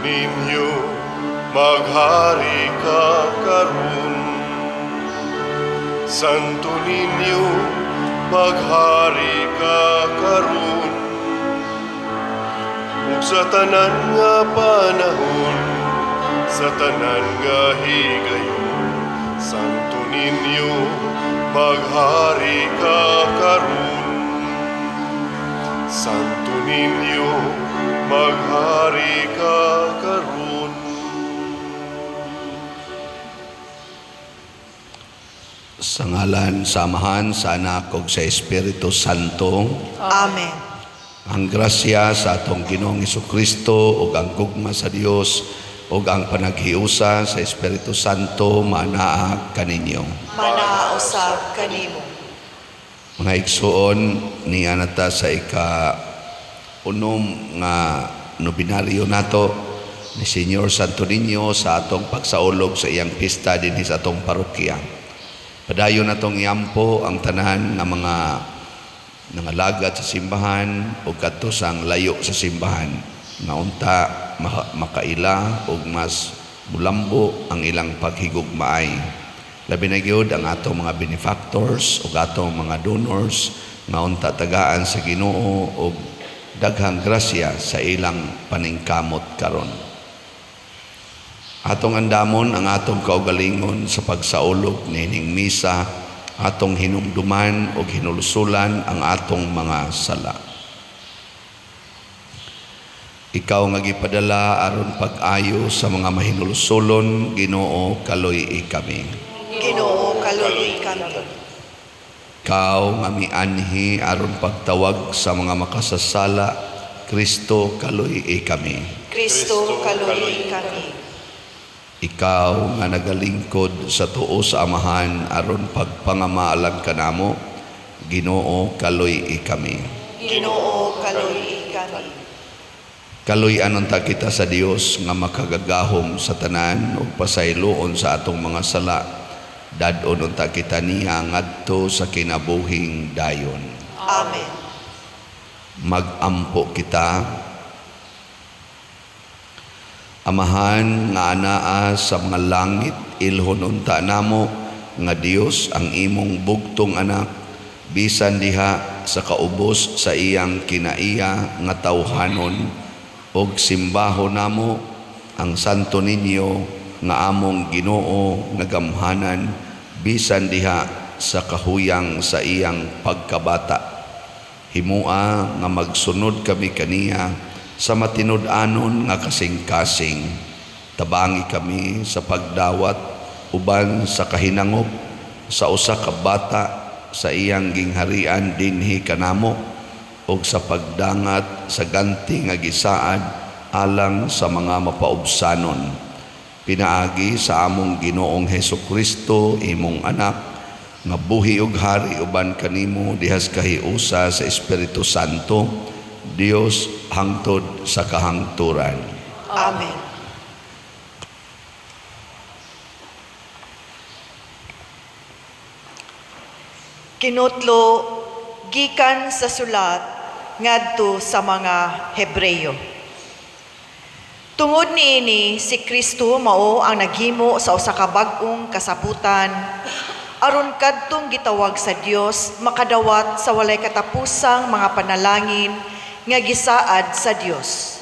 ninyo, maghari ka karon. Santo ninyo, maghari ka karon. Ug sa tanan nga panahon, sa tanan nga higayon, Santo ninyo, maghari ka karon. Santo ninyo, maghari ka karon. Sa ngalan, samahan, sa Anak ug sa Espiritu Santo. Amen. Ang grasya sa atong Ginoong Jesucristo ug ang gugma sa Dios ug ang panaghiusa sa Espiritu Santo manaa kaninyo. Manaa usab kanimo. Mga igsuon, niya nata sa unom nga nobinaryo nato ni Senyor Santo Niño sa atong pagsaulog sa iyang pista dinhi sa atong parokya. Padayon natong iampo ang tanan ng mga nangalagat sa simbahan o kadto sang layo sa simbahan nga unta makaila ug mas mulambo ang ilang paghigugmaay. Labi na gyud ang atong mga benefactors ug atong mga donors nga unta tagaan sa Ginoo ug daghang grasya sa ilang paningkamot karon. Atong andamon ang atong kaugalingon sa pagsaulog nining misa, atong hinumduman o hinulusulan ang atong mga sala. Ikaw nga gipadala aron pag-ayo sa mga mahinulusulon, Ginoo kaluy kami. Ginoo kaluy kami. Ikaw nga mianhi aron pagtawag sa mga makasasala, Kristo kaluy kami. Kristo kaluy kami. Ikaw nga nagalingkod sa tuo sa Amahan aron pagpangamaalag kanamo, Ginoo kaluy kami. Ginoo kaluy kami. Kaluy-anon ta kita sa Dios nga makagagahom sa tanan ug pasayloon sa atong mga sala. Dadon unta kita niya ngadto sa kinabuhing dayon. Amen. Magampo kita. Amahan nga anaa sa mga langit, ilhon unta namo nga Dios ang imong bugtong anak, bisan diha sa kaubos sa iyang kinaiya nga tawhanon, og simbaho namo ang Santo Niño nga among Ginoo nagamhanan, bisan diha sa kahuyang sa iyang pagkabata. Himua nga magsunod kami kaniya sa matinud-anon nga kasing-kasing. Tabangi kami sa pagdawat uban sa kahinangop sa usa ka bata sa iyang gingharian dinhi kanamo ug sa pagdangat sa ganti nga gisaad alang sa mga mapaubsanon. Pinaagi sa among Ginoong Hesukristo imong anak nga buhi ug hari uban kanimo dihas kahiusa sa Espiritu Santo, Dios hangtod sa kahangturan. Amen. Kinutlo gikan sa sulat ngadto sa mga Hebreyo. Tungod niini si Kristo mao ang naghimo sa usa ka bag-ong kasabutan aron kadtong gitawag sa Dios makadawat sa walay katapusang mga panalangin nga gisaad sa Dios.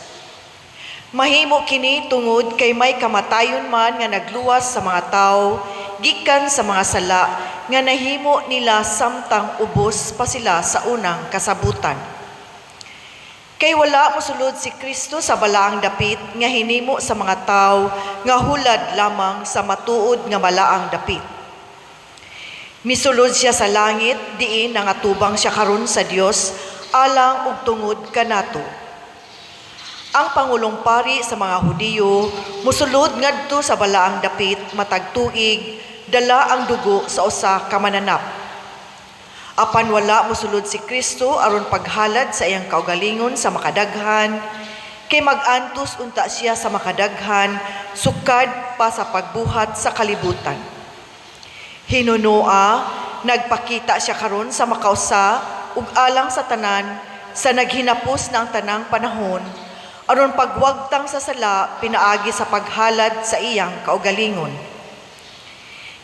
Mahimo kini tungod kay may kamatayon man nga nagluwas sa mga tawo gikan sa mga sala nga nahimo nila samtang ubos pa sila sa unang kasabutan. Kay wala mosulod si Kristo sa balaang dapit nga hinimo sa mga tawo nga hulad lamang sa matuod nga balaang dapit. Misulod siya sa langit diin nangatubang siya karon sa Dios alang ug tungod kanato. Ang Pangulong Pari sa mga Hudiyo musulod ngadto sa balaang dapit matag tuig dala ang dugo sa usa ka mananap. Apan wala mosulod si Kristo aron paghalad sa iyang kaugalingon sa makadaghan, kay mag-antos unta siya sa makadaghan sukad pa sa pagbuhat sa kalibutan. Hinunoa, nagpakita siya karon sa makausa ug alang sa tanan sa naghinapos ng tanang panahon aron pagwagtang sa sala pinaagi sa paghalad sa iyang kaugalingon.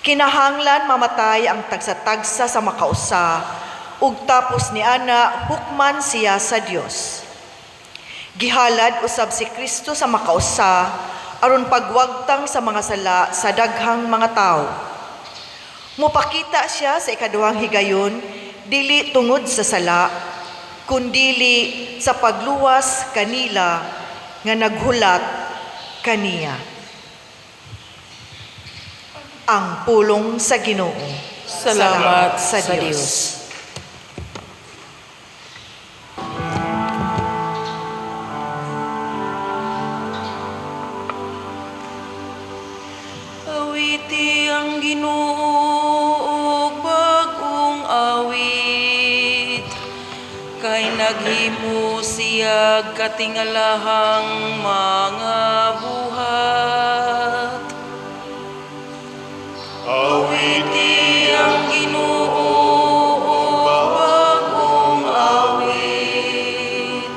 Kinahanglan mamatay ang tagsa-tagsa sa makausa, ug tapos ni ana hukman siya sa Dios. Gihalad usab si Kristo sa makausa aron pagwagtang sa mga sala sa daghang mga tao. Mupakita siya sa ikaduhang higayon dili tungod sa sala, kundili sa pagluwas kanila nga naghulat kaniya. Ang pulong sa Ginoo. Salamat sa Diyos. Awiti ang Ginoo, bagong awit, kay naghimo siya katingalahang mga buhat. Awiti ang Ginoo, bagong awit,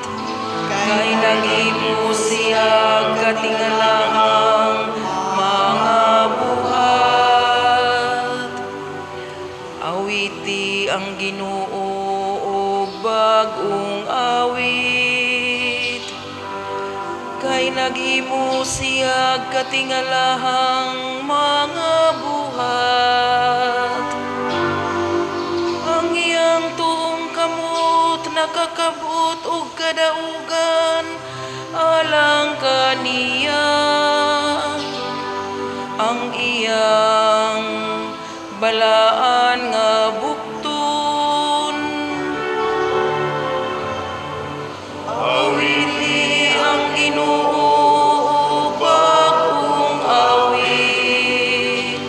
kay naghimo siya katingalahang mga buhat. Awiti ang Ginoo, bagong awit, kay naghimo siya katingalahang mga buhat. Ang iyang tuong kamot nakakabot og kadaugan alang kaniya. Ang iyang balaan nga bukton. Awiti ang Ginoo, bagong awit,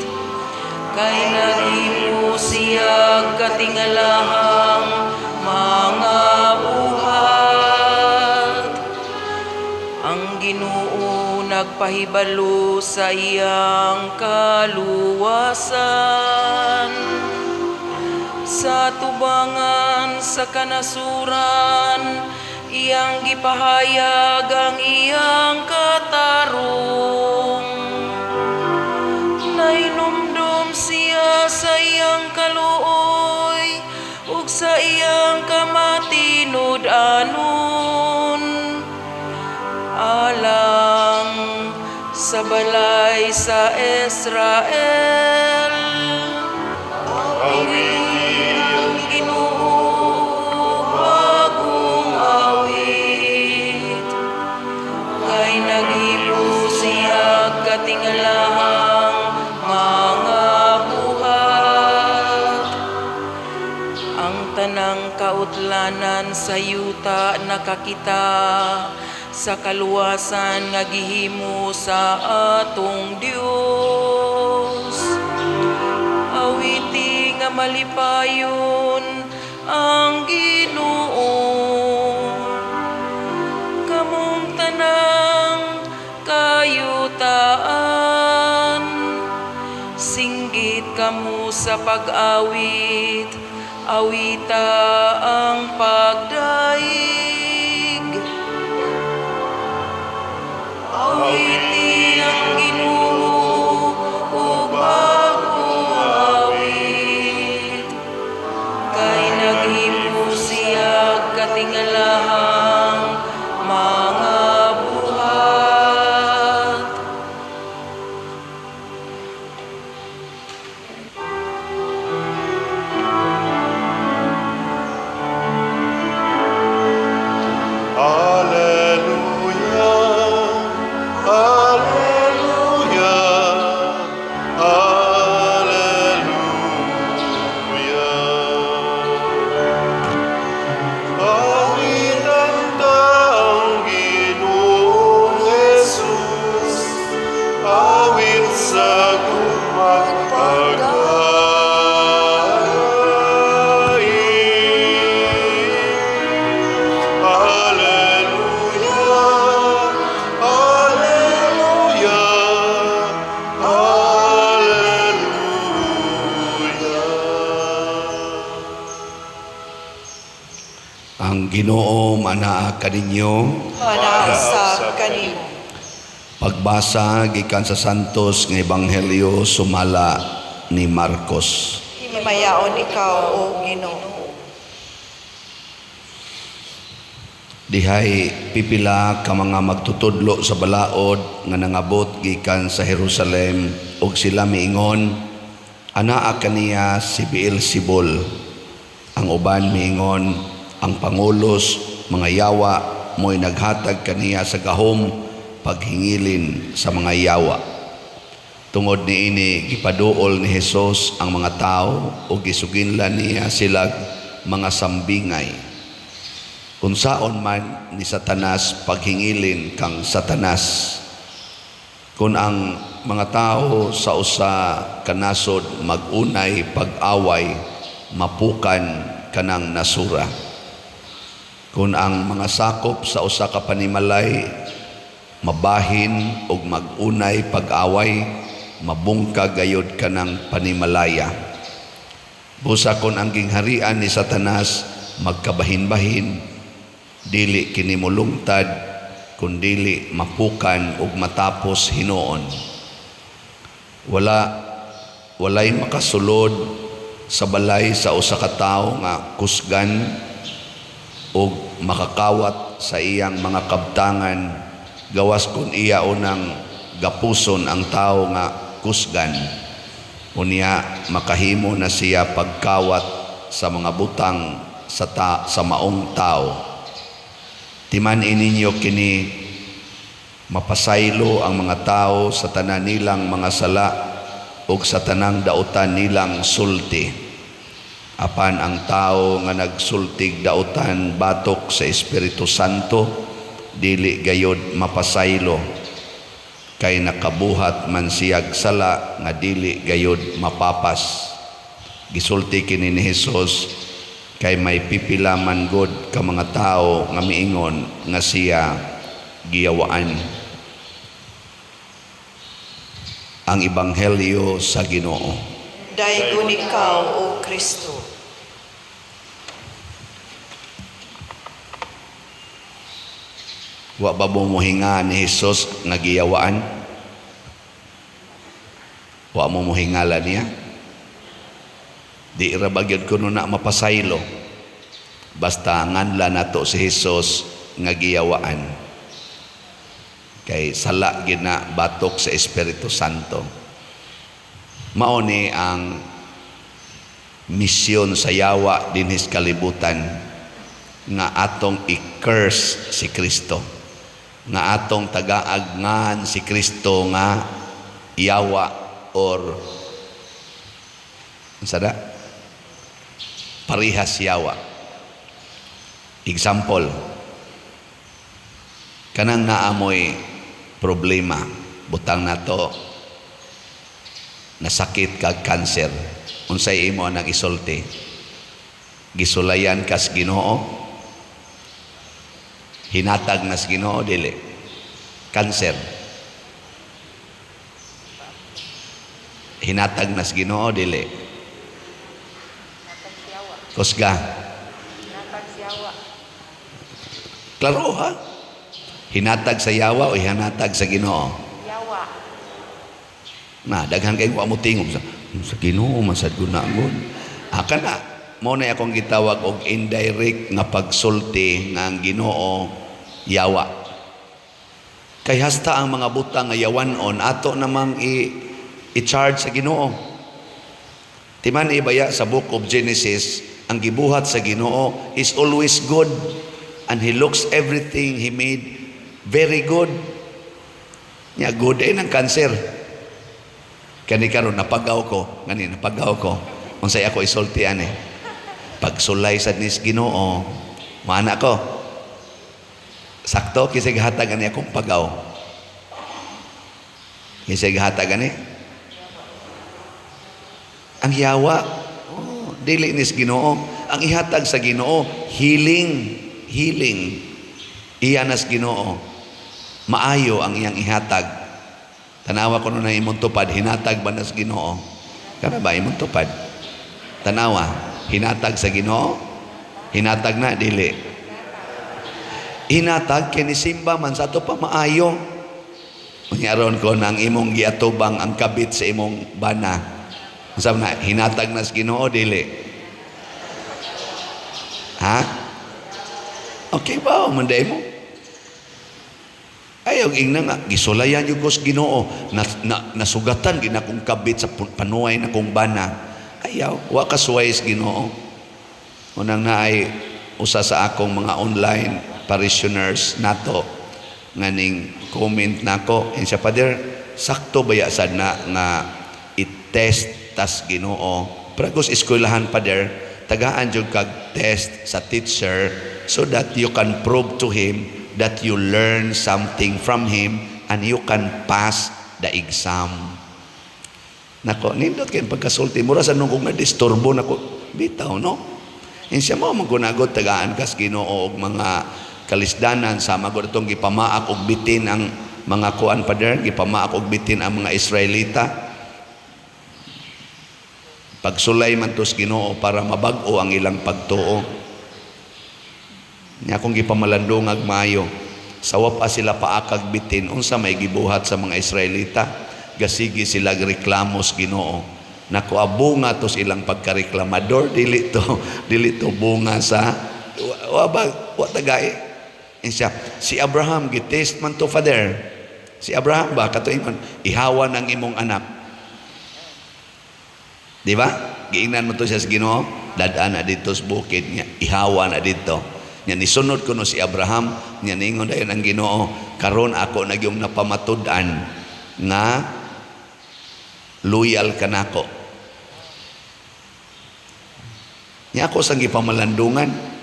kay naghimo siya katingalahang mga buhat. Ang Ginoo nagpahibalo sa iyang kaluwasan, sa tubangan sa kanasuran iyang gipahayag ang iyang katarong. Nainumdum siya sa iyang kaluoy ug sa iyang kamatinud-anon, alang sa balay sa Israel. Awiti ang Ginoo, bagong awit, kay naghimo siya katingalahang mga buhat. Ang tanang kautlanan sa yuta nakakita sa kaluwasan nga gihimo sa atong Dios. Awiti nga malipayon ang Ginoo, kamong tanang kayutaan. Singgit kamo sa pag-awit, awita ang pagdaig. Awiti ang Ginoo, o bagong awit, kay naghimo siya katingalahang mga buhat. Ang Ginoo Ginoo manaa kaninyo. Manausab kanimo. Pagbasa gikan sa Santos nga Ebanghelyo sumala ni Marcos. Himayaon ikaw, O Ginoo. Dihay pipila ka mga magtutudlo sa balaod nga nangabot gikan sa Jerusalem ug sila miingon, anaa kaniya si Beelzebul. Ang uban miingon, ang pangulos mga yawa mo'y naghatag kaniya sa gahom paghingilin sa mga yawa. Tungod niini gipaduol ni Hesus ang mga tao ug gisuginlan niya sila mga sambingay. Unsaon man ni Satanas paghingilin kang Satanas. Kung ang mga tao sa usa kanasod magunay pag-away, mapukan kanang nasura. Kung ang mga sakop sa usa ka panimalay mabahin ug magunay pag-away, mabungkag gayud kanang panimalaya. Busa kon ang gingharian ni Satanas magkabahin-bahin, dili kini mulungtad kundili mapukan ug matapos hinuon. Walay makasulod sa balay sa usa ka tawo nga kusgan ug makakawat sa iyang mga kabtangan gawas kun iya unang gapuson ang tawo nga kusgan. Unya makahimo na siya pagkawat sa mga butang sa maong tao. Timan ininyo kini mapasaylo ang mga tao sa tanan nilang mga sala ug sa tanang dautan nilang sulti. Apan ang tao nga nagsultig dautan batok sa Espiritu Santo, dili gayod mapasaylo. Kay nakabuhat man siyag sala nga dili gayod mapapas. Gisulti kini ni Hesus kay may pipila man god ka mga tao nga miingon nga siya giyawaan. Ang Ebanghelyo sa Ginoo. Daygon ikaw, O Kristo. Wa ba mo mohinga ni Hesus nga giyawaan? Wa mo mohingala niya? Di ra bagyod kuno na mapasaylo. Basta nganla nato si Hesus nga giyawaan. Kay sala gid na batok sa Espiritu Santo. Mao ni ang misyon sa yawa dinhis kalibutan nga atong i-curse si Kristo. Nga atong tagaagnan si Kristo nga yawa or sada parihas yawa. Example, kanang naamoy problema, butang nato nasakit kag cancer, unsay imo nang isulti? Gisulayan kas Ginoo, hinatag nas Ginoo dili cancer, hinatag nas Ginoo dili kusga. Klaro ha? Hinatag sa yawa o hinatag sa Ginoo? Yawa. Na, daghan kayo mo tingog sa Ginoo, masad ko na agad. Aka na, mo na akong gitawag og indirect nga pagsulti nga ang Ginoo yawa. Kay hasta ang mga butang nga yawanon, ato namang i-charge sa Ginoo. Timan ibaya sa book of Genesis, ang gibuhat sa Ginoo is always good and He looks everything He made very good. Nya good ay ng cancer. Kani karon napagaw ko, unsay ako isultian pagsulay sa nis Ginoo, maana ko sakto kisig hatag ani akong pagaw. Kisig hatag ani ang yawa. Dili nis Ginoo. Ang ihatag sa Ginoo, healing. Iyanas Ginoo. Maayo ang iyang ihatag. Tanawa ko na imong tupad, hinatag ba nas Ginoo? Kana ba imong tupad? Tanawa, hinatag sa Ginoo? Hinatag na, dili. hinatag kini simba man sa ato pa maayo. Manyaron ko nang imong giatubang ang kabit sa imong bana. Sabi na, hinatag na sa Ginoo dili. Ha? Okay ba? Manday mo? Ayaw ingna nga, gisulayan yung kos Ginoo. Nasugatan, ginakong kabit sa panuay na kong bana. Ayaw, wa kasuway sa Ginoo. Unang na ay usa sa akong mga online parishioners nato nganing comment nako siya, Father, sakto ba ya sad na nga i-test tas Ginoo pragos eskwelahan, Father, tagaan jud kag test sa teacher so that you can prove to him that you learn something from him and you can pass the exam. Nako, nindot kay pagkasulti mura sa nung kung na-disturbo nako bitaw, no? Siya mo magkunagot tagaan kas Ginoo og mga kalisdanan sa magod itong gipamaak og bitin ang mga kuan, Father, gipamaak og bitin ang mga Israelita. Pagsulay man tos Ginoo para mabag-o ang ilang pagtuo. Nya kung gipamalandong maayo, sawa pa sila paakag bitin unsa may gibuhat sa mga Israelita, gasigi sila reklamos Ginoo. Nakuabunga tos ilang pagkareklamador, dili to bunga sa wa tagay. Siya, si Abraham gitest man to, Father. Si Abraham ba katuingon ihawa ng imong anak. Di ba? Giingnan mo to siya sa Ginoo, dadaan na dito sa bukid niya, ihawa na dito. Nya nisunod ko no si Abraham, nya ningon dayon ang Ginoo, karon ako nagyong napamatud-an nga loyal ka nako. Nya ako sang gipamalandungan.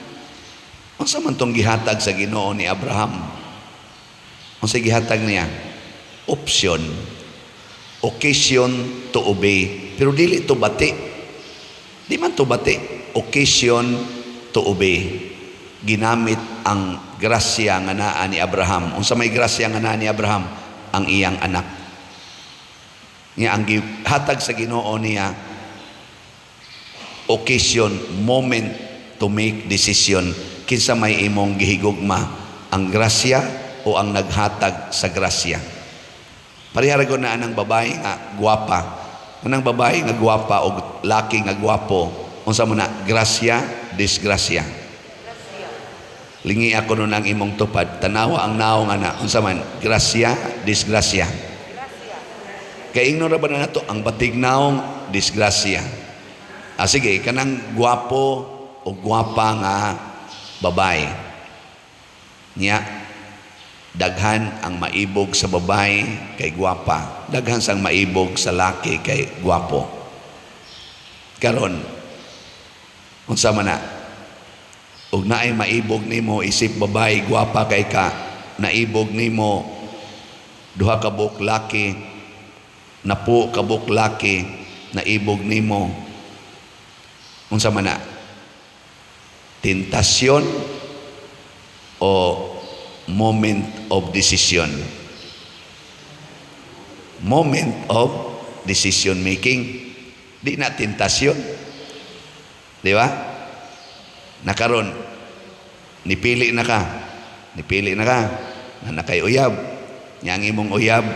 Unsa man tong gihatag sa Ginoo ni Abraham? Unsa gihatag niya? Option. Occasion to obey. Pero dili to bati. Di man to bati. Occasion to obey. Ginamit ang grasya nga naa ni Abraham. Unsa may grasya nga naa ni Abraham? Ang iyang anak. Niya ang hatag sa Ginoo niya, occasion, moment to make decision. Kinsa may imong gihigugma, ang grasya o ang naghatag sa grasya. Pariharagon na anang babae nga gwapa. Anang babae nga gwapa o laki nga gwapo, unsa mo na, grasya, disgrasya. Lingi ako nun ang imong tupad, tanawa ang naong ana, unsa man, grasya, disgrasya. Kaya ignora ba na nato ang batig naong disgrasya. Sige, kanang gwapo o gwapa nga babae. Niya, daghan ang maibog sa babae kay gwapa. Daghan sang maibog sa laki kay gwapo. Karon, unsa man na, ug naay maibog nimo isip babae gwapa kay ka, naibog nimo duha ka buok laki, napo ka buok laki, naibog nimo unsa man na, tentasyon o moment of decision. Moment of decision making. Di na tentasyon. Di ba? Nakaron, nipili na ka na nakay uyab. Yang imong uyab,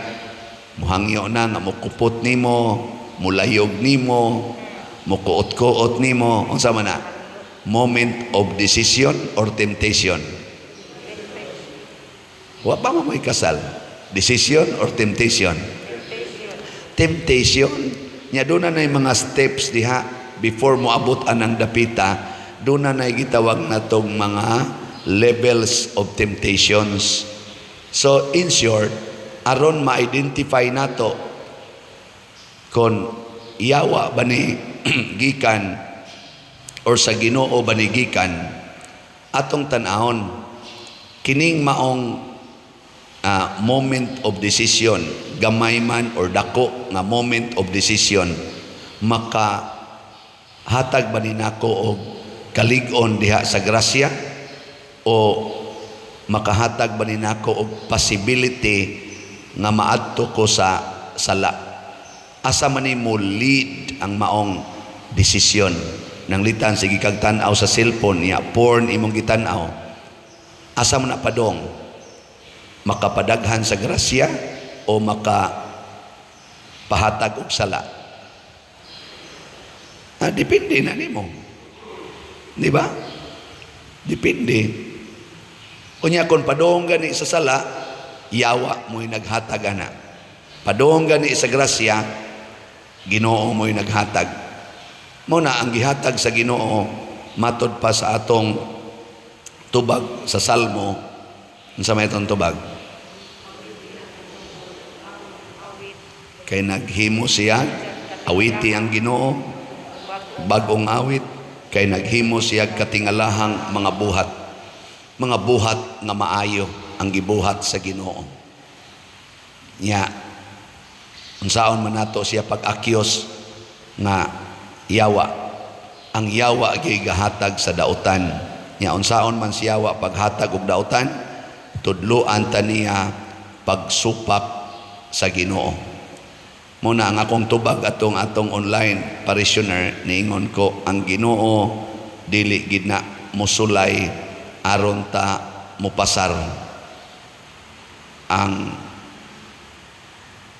muhangyo na nga mukupot nimo, mulayog nimo, mukuot-kuot nimo, unsa man na, moment of decision or temptation. Wa pa mo may kasal, decision or temptation? Temptation. Nya doon na mga steps diha before mo abot anang dapita, doon na gitawag natong mga levels of temptations. So in short, aron ma-identify nato kung iyawa ba ni gikan or sa Ginoo ba ni gikan, atong tan-ahon kining maong moment of decision, gamay man or dako nga moment of decision, maka hatag ba ni nako og kalig-on diha sa grasya o makahatag ba ni nako og possibility nga maadto ko sa sala? Asa man mo lead ang maong desisyon? Nang litan sige kag tan-aw sa cellphone niya, porn imong gitan-aw, Asa man na padong? Makapadaghan sa grasya o makapahatag og sala? Depende na nimo. Di ba? Depende. Kunya kung padong gani sa sala, yawa mo'y naghatag ana. Padong gani sa grasya, Ginoo mo'y naghatag. Muna ang gihatag sa Ginoo matod pa sa atong tubag sa Salmo. Unsa may itong tubag? Kay naghimo siya, awiti ang Ginoo, bagong awit, kay naghimo siya katingalahang mga buhat. Mga buhat nga maayo ang gibuhat sa Ginoo. Nya, unsaon man nato siya pag-akyos nga yawa. Ang yawa gigahatag sa dautan. Nya unsaon man si yawa paghatag og dautan, tudloan ta niya pagsupak sa Ginoo. Muna ang akong tubag atong online parishioner niingon ko, ang Ginoo dili gid na musulay aron ta mupasar. Ang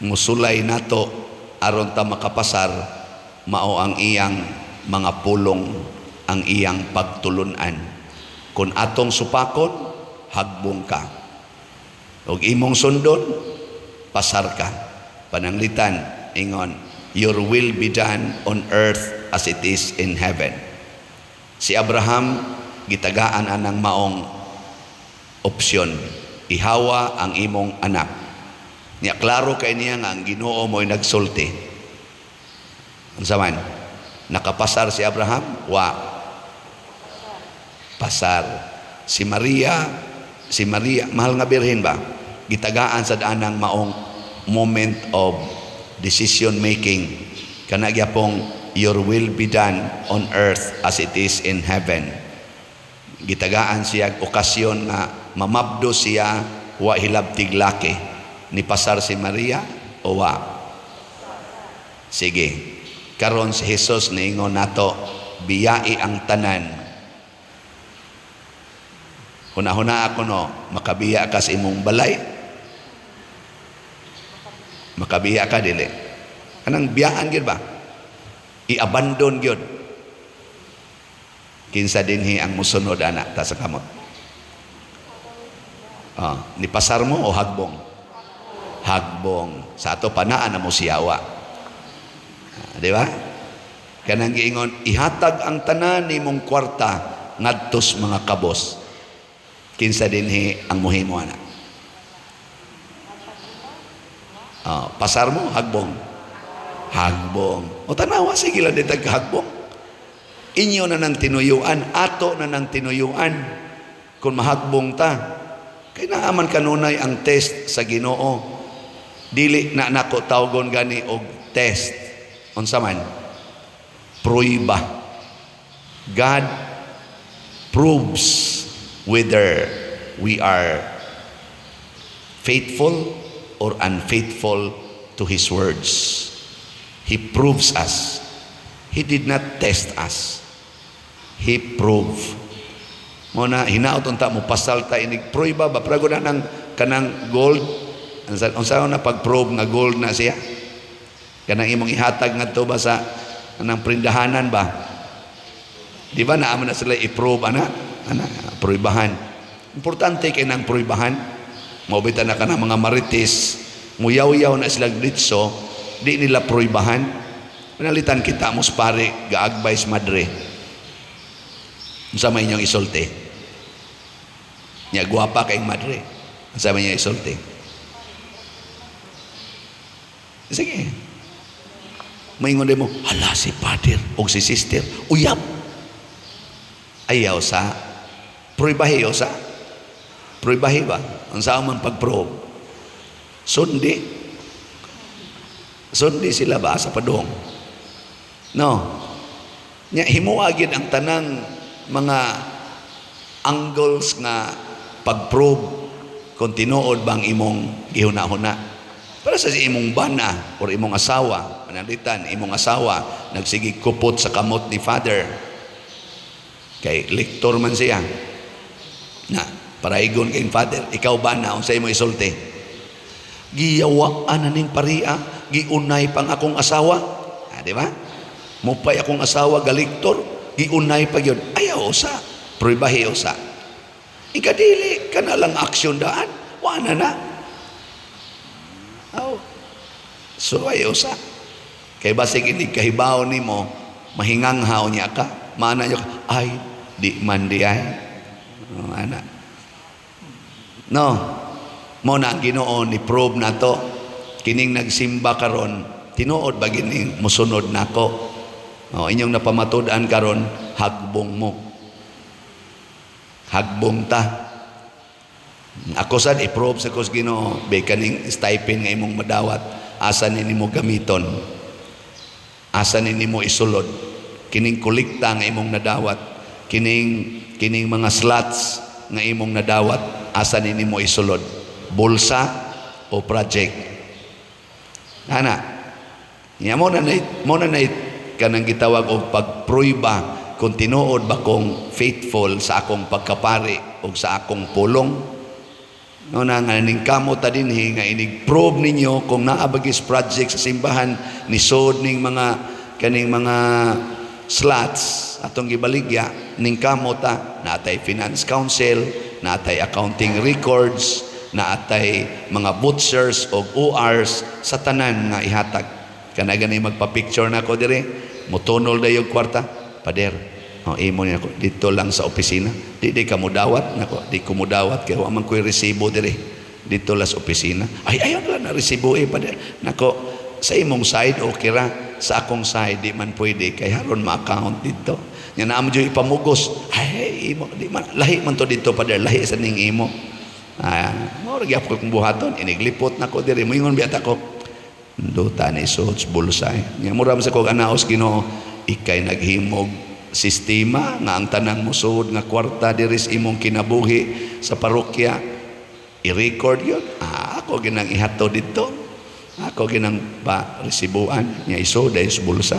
musulay nato aron ta makapasar mao ang iyang mga pulong, ang iyang pagtulunan. Kung atong supakon, hagbong ka. Og imong sundon, pasar ka. Pananglitan, ingon, your will be done on earth as it is in heaven. Si Abraham, gitagaan anang maong opsyon. Ihawa ang imong anak. Niya klaro kay niya nga ang Ginoo mo'y nagsulti. Unsa man? Nakapasar si Abraham? Wa. Pasar. Si Maria, mahal nga birhen ba? Gitagaan sa anang maong moment of decision making. Kana gyapong your will be done on earth as it is in heaven. Gitagaan siya okasyon nga mamabdo siya wa hilabtig laki. Ni pasar si Maria o wa? Sige. Karon si Jesus niingon nato, biyai ang tanan. Huna-huna ako no, makabiya ka sa imong balay. Makabiya ka dili. Kanang biyaan gyud ba? I-abandon gyud. Kinsa dinhi ang musunod anak ta sa kamot. Ni pasar mo o hagbong? Hagbong. Sa ato panaan na mo siyawa. Di ba? Kanang giingon, ihatag ang tanan ni mong kwarta ngadtos mga kabos. Kinsa dinhi ang muhimo ana. Pasar mo, hagbong. Hagbong. O tanawa, sige lang ditag hagbong. Inyo na ng tinuyuan, ato na ng tinuyuan. Kung mahagbong ta, kay naaman kanunay ang test sa Ginoo. Dili na nako tawgon gani og test. Unsa man? Pruiba. God proves whether we are faithful or unfaithful to His words. He proves us. He did not test us. He proved. Muna hinaot unta mo pasal ta inig pruiba ba prago na ng kanang gold. Unsa na pag-prove nga gold na siya? Kanang imong ihatag ngadto ba sa anang prindahanan ba? Di ba naamo na sila i-prove ana pruibahan. Importante kay nang pruibahan. Maubita na kanang mga marites, muyaw-yaw na sila ditso, di nila pruibahan. Pinalitan kita mos pare gaagbays madre. Unsa may inyong isulti? Nya guwapa kay madre. Unsa may inyong isulti? Sige. Maingon mo, hala si father o si sister, uyab. Ayaw sa, pruibahi o sa, pruibahi ba? Ang saan man pag-probe. Sundi sila ba sa padong? No. Himuagid ang tanang mga angles nga pag-probe kung tinuod bang imong gihuna-huna. Para sa imong bana o imong asawa, manalitan, imong asawa, nagsigi kupot sa kamot ni father. Kay lektor man siya. Na, Paraigon kay Father, ikaw ba na unsay mo isulti? Giyawaan na ning paria, giunay pang akong asawa. Di ba? Mupay akong asawa galiktor, giunay pa yun. Ayaw usa, proibahi usa. Ikadili ka na lang aksyon daan, wala na. Oh. So ayaw usa. Kay basig hindi kahibaw ni mo, mahinganghaw niya ka, maana niya ka, ay, di man di ay. Ana. No, mo na ang Ginoo ni probe na to, kining nagsimba karon, tinuod ba gining musunod nako? Inyong napamatud-an karon, hagbong mo. Hagbong ta. Ako sad i-probe sa kus Ginoo, be kaning stipend nga imong madawat, asa ni nimo gamiton? Asa ni nimo isulod? Kining kolekta nga imong nadawat, kining mga slots nga imong nadawat, asa ni nimo isulod? Bulsa o project? Ana, mo na kanang gitawag og pagpruiba kung tinuod ba kong faithful sa akong pagkapari o sa akong pulong. No na nga ning kamo ta dinhi nga inig-probe ninyo kung naabagis project sa simbahan ni sod ning kaning mga slots atong gibaligya ning kamo ta natay finance council, natay accounting records, natay mga butchers o ORs sa tanan nga ihatag. Kana gani magpa-picture na ko dire, mutunol dayo kwarta, pader. Imo niya ko dito lang sa opisina. Di ka mudawat nako, di ko mudawat kay wa man koy resibo dire. Dito lang sa opisina. Ay ayon lang na resibo pader. Nako sa imong side okay ra, sa akong side di man pwede kay haron ma-account dito. Nya naamo jud ipamugos. Ay imo di man lahi man to dito pader, lahi sa ning imo. Mo ra gyapon kong buhaton, iniglipot nako dire. Moingon biata ko. Duta ni suot bulsay. Nya mura sa kog anaos Ginoo, ikay naghimog sistema nga ang tanang musud nga kwarta diri sa imong kinabuhi sa parokya i-record yun. Ako ginang ihato dito, ako ginang pa resibuan nya iso dahil sa bulsa.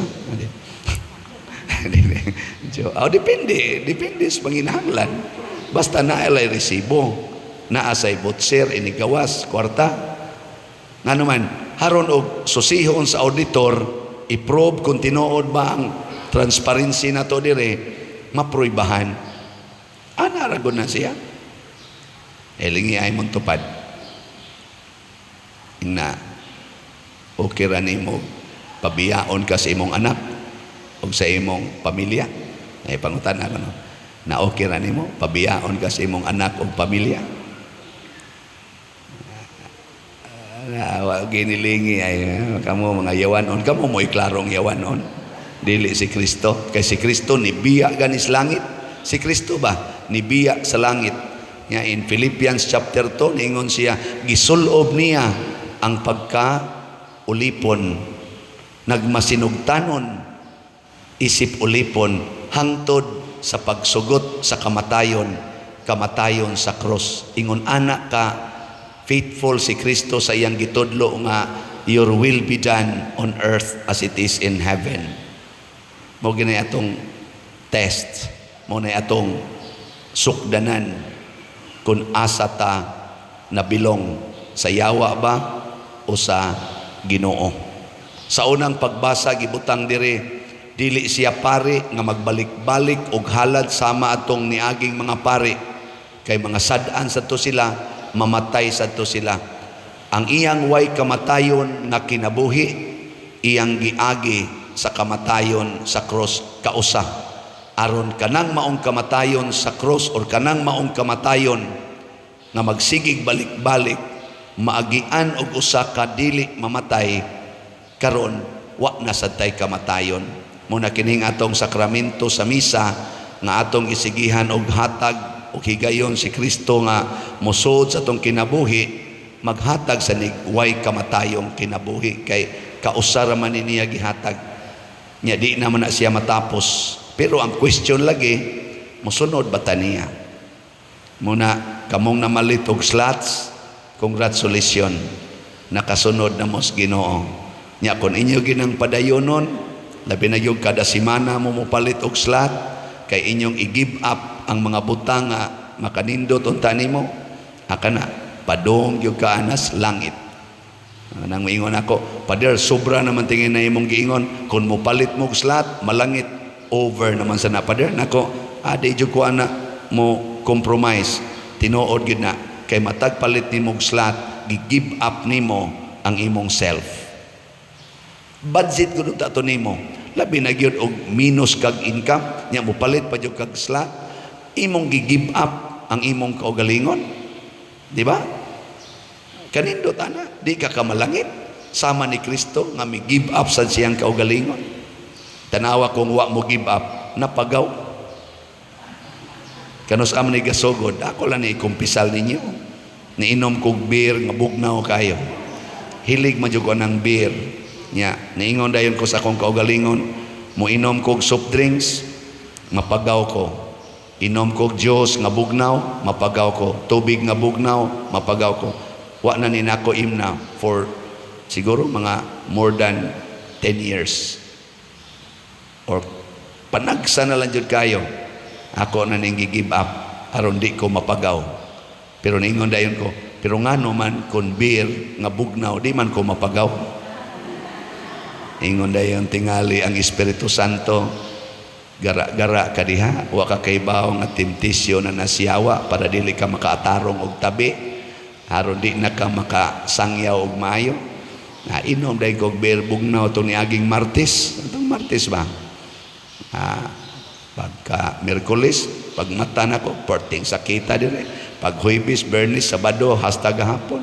Depende sa panginahanglan. Basta nailay resibo, naasay butser inigawas kwarta nga naman haron og susihon sa auditor i-probe kung tinuod ba ang transparency na to dire maproibahan. Ragon na siya. Elingi ay mong tupad. Na okay ra nimo pabiyaon ka sa imong anak o sa imong pamilya. Ay pangutan ako no. Na okay ra nimo pabiyaon ka sa imong anak o pamilya. Ginilingi ay kamo mga yawanon, kamo mo iklarong yawanon. Dili si Kristo, kay si Kristo nibiya ganis langit. Si Kristo ba nibiya sa langit? Nga in Philippians chapter 2 ningon siya gisulob niya ang pagka-ulipon, nagmasinugtanon isip ulipon hangtod sa pagsugot sa kamatayon sa krus. Ingon anak ka faithful si Kristo sa iyang gitudlo nga your will be done on earth as it is in heaven. Mo ginay atong test, mo na atong sukdanan kung asa ta nabilong sa yawa ba o sa Ginoo. Sa unang pagbasa gibutang diri, dili siya pari nga magbalik-balik og halad sama atong niaging mga pari kay mga sad-an sa to sila, mamatay sa to sila. Ang iyang way kamatayon nga kinabuhi, iyang giagi sa kamatayon sa cross kausa. Aron kanang maong kamatayon sa cross or kanang maong kamatayon nga magsigig balik-balik, maagian og usa ka dili mamatay, karon wa na sadtay kamatayon. Muna kining atong sakramento sa misa nga atong isigihan og hatag o higayon si Kristo nga musod sa atong kinabuhi, maghatag sa way kamatayong kinabuhi kay kausara man niya gihatag nya di naman na siya matapos. Pero ang question lagi, musunod ba ta niya? Muna kamong namalit og slots, congratulations, nakasunod na mos Ginoo. Nya kun inyo ginang padayonon, labi na yung kada semana mo mopalit og slot, kay inyong i-give up ang mga butang nga makanindot unta nimo, aka na padong gyud ka anas langit. Nang moingon ako, Pader, sobra naman tingin na imong giingon, kung mo palit mo og slot, malangit, over naman sana. Pader, nako, adi jud ko ana mo compromise, tinuod gyud na, kay matag palit nimo og slot, gi-give up nimo ang imong self. Budget gud ta to nimo, labi na gyud og minus kag income, nya mo palit pa jud kag slot, imong gi-give up ang imong kaugalingon, di ba? Kanindot ana, di ka kamalangit sama ni Kristo nga mi give up sa siyang kaugalingon. Tanawa kung wa mo give up, napagaw. Kanus am ni gasugod, ako lang ni kumpisal ninyo. Niinom kog beer nga bugnaw kayo. Hilig man jud ko ng beer. Nya, niingon dayon ko sa akong kaugalingon, mo inom kog soft drinks, mapagaw ko. Inom kog juice nga bugnaw, mapagaw ko. Tubig nga bugnaw, mapagaw ko. Wa na ni nako imna for siguro mga more than 10 years. Or panagsa na lang jud kayo. Ako na ning gi-give up aron di ko mapagaw. Pero ningon dayon ko, pero ngano man kun beer nga bugnaw di man ko mapagaw. Ingon dayon tingali ang Espiritu Santo, gara-gara ka diha, wa ka kaybaw nga temptasyon na nasiyawa para dili ka makaatarong og tabi. Aron di na ka makasangyaw og maayo. Na inom dahil kog beer bugnaw itong niaging Martes. Itong Martes ba? Pagka Merkulis, pag mata na ko, perting sakita dire. Pag Huwebes, Bernis, Sabado, hasta gahapon.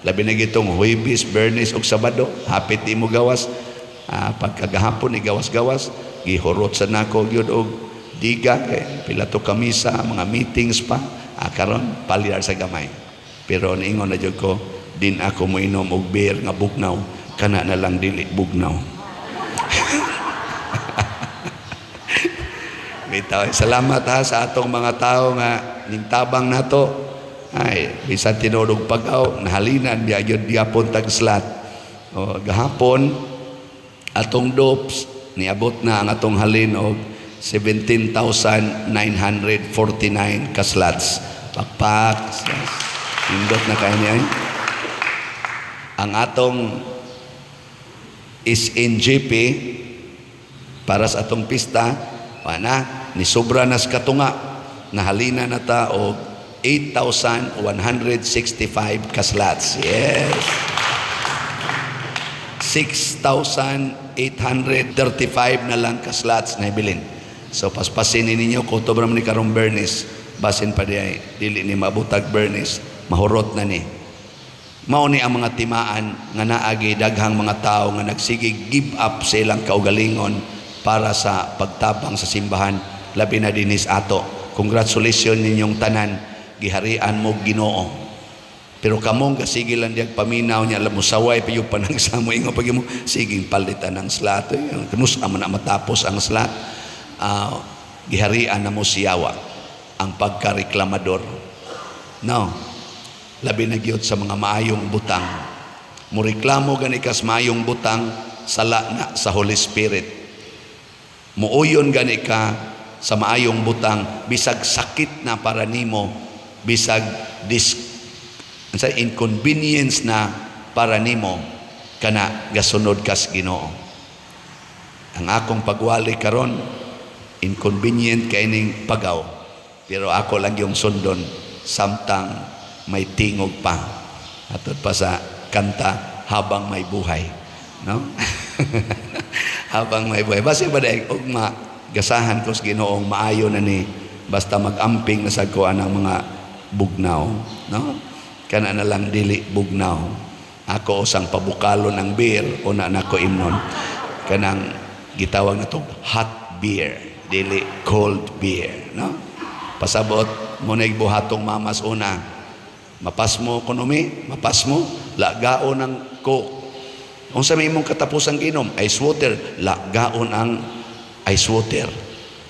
Labi na gitong Huwebes, Bernis, og Sabado, hapit di mo gawas. Pagka gahapon, igawas-gawas, gihurot sa nako yun og diga, pila to kamisa, mga meetings pa. Karon palyar sa gamay. Pero niingon na jud ko, din ako mo inom og beer nga bugnaw, kana na lang dili bugnaw. Bitaw, salamat ha sa atong mga tao nga ningtabang nato. Ay, bisan tinulog pagaw, nahalinan biya jud gyapon tag slot. O gahapon atong dopes niabot na ang atong halin og 17,949 ka slots. Pakpak. Indot na kayo niya. Ang atong SNGP para sa atong pista, ni sobra nas katunga, nahalina na ta og 8,165 ka slots. Yes. 6,835 na lang ka slots na ibilin. So paspasin ninyo kung ito ni karong Bernis, basin pa diay, dili ni mabutag Bernis, mahurot na ni. Mao ni ang mga timaan nga naagi daghang mga tao nga nagsige give up sa ilang kaugalingon para sa pagtabang sa simbahan, labi na dinis ato. Congratulations ninyong tanan, giharian mo Ginoo. Pero kamong kasige lang diag paminaw niya, alam mo saway pa yung panagsamo ingo pag mo siging palitan ng slot. Kunus amo na matapos ang slot. Giharian na mo siyawa ang pagkareklamador. No. Labi na gyud sa mga maayong butang. Mureklamo gani kas maayong butang, sala na sa Holy Spirit. Muuyon gani ka sa maayong butang, bisag sakit na para nimo, bisag inconvenience na para nimo, kana gasunod kas Ginoo. Ang akong pagwali karon, inconvenient kay ning pagaw, pero ako lang yung sundon samtang may tingog pa. Atod pa sa kanta, habang may buhay. No? Habang may buhay. Basta ba dahil, ugma, gasahan ko sa Ginoong maayo na ni, basta mag-amping na sa kuan ang mga bugnaw. No? Kana na lang dili bugnaw. Ako usang pabukalo ng beer, una na ko imnon. Kanang gitawag na to hot beer, dili cold beer. No? Pasabot, muna buhatong mamas una, mapas mo konomi, mapas mo, lagaon ang coke. Kung sa may imong katapusang inom, ice water, lagaon ang ice water.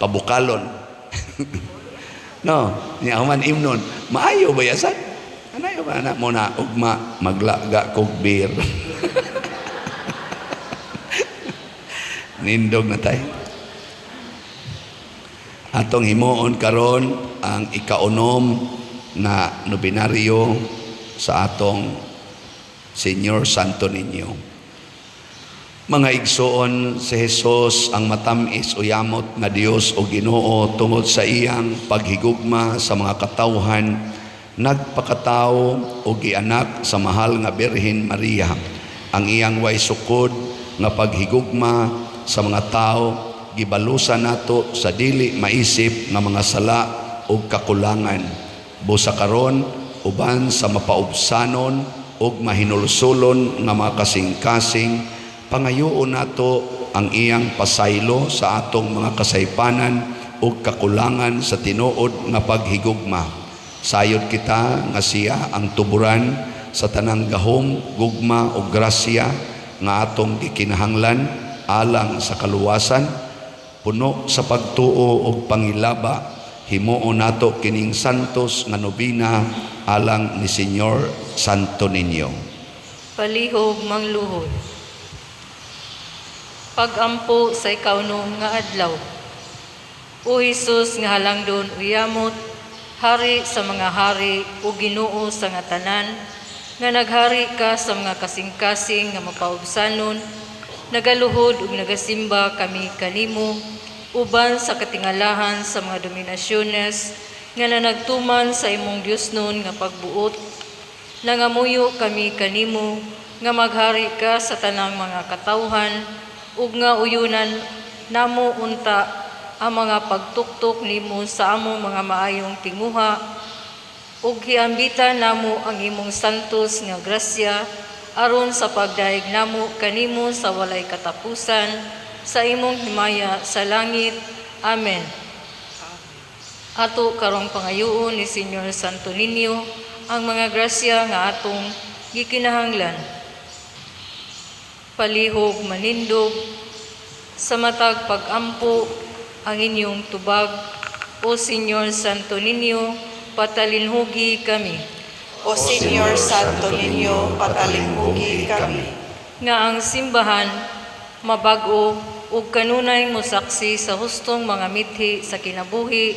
Pabukalon. No, niya man imnon, maayo ba yasan? Anayo ba na mo na ugma maglaga kog beer. Nindog na tayo. Atong himuon karon ang ikaunom na nobinaryo sa atong Senior Santo Niño. Mga igsoon, si Jesus ang matamis o yamot nga Dios o Ginoo tungod sa iyang paghigugma sa mga katawhan, nagpakatao o gianak sa mahal nga Birhen Maria. Ang iyang way sukod nga paghigugma sa mga tao, gibalusan nato sa dili maisip nga mga sala o kakulangan. Busa karon, uban sa mapaubsanon o mahinulsulon nga mga kasing-kasing, pangayoon nato ang iyang pasaylo sa atong mga kasaypanan o kakulangan sa tinuod nga paghigugma. Sayod kita nga siya ang tuburan sa tanang gahom, gugma o grasya nga atong gikinahanglan alang sa kaluwasan, puno sa pagtuo o pangilaba, himuon nato kining santos nga nobina alang ni Señor Santo Niño. Palihog mangluhod. Pagampo sa ikaunom nga adlaw. O Jesus nga halangdon uyamot, hari sa mga hari o Ginoo sa nga tanan, nga naghari ka sa mga kasing-kasing nga mapaubsanon, nagaluhod ug nagasimba kami kanimo, uban sa katingalahan sa mga dominasyones nga nanagtuman sa imong Diosnon nga pagbuot. Nangamuyo kami kanimo nga maghari ka sa tanang mga katawhan ug nga uyunan namo unta ang mga pagtuktok nimo sa among mga maayong tinguha ug hiambitan namo ang imong santos nga grasya aron sa pagdaig namo kanimo sa walay katapusan sa imong himaya sa langit. Amen. Ato karong pangayoon ni Señor Santo Niño ang mga grasya nga atong gikinahanglan. Palihog manindog sa matag pagampo ang inyong tubag, O Señor Santo Niño, patalinhugi kami. O Señor Santo Niño, patalinhugi kami. Nga ang simbahan mabago ug kanunay mosaksi sa hustong mga mithi sa kinabuhi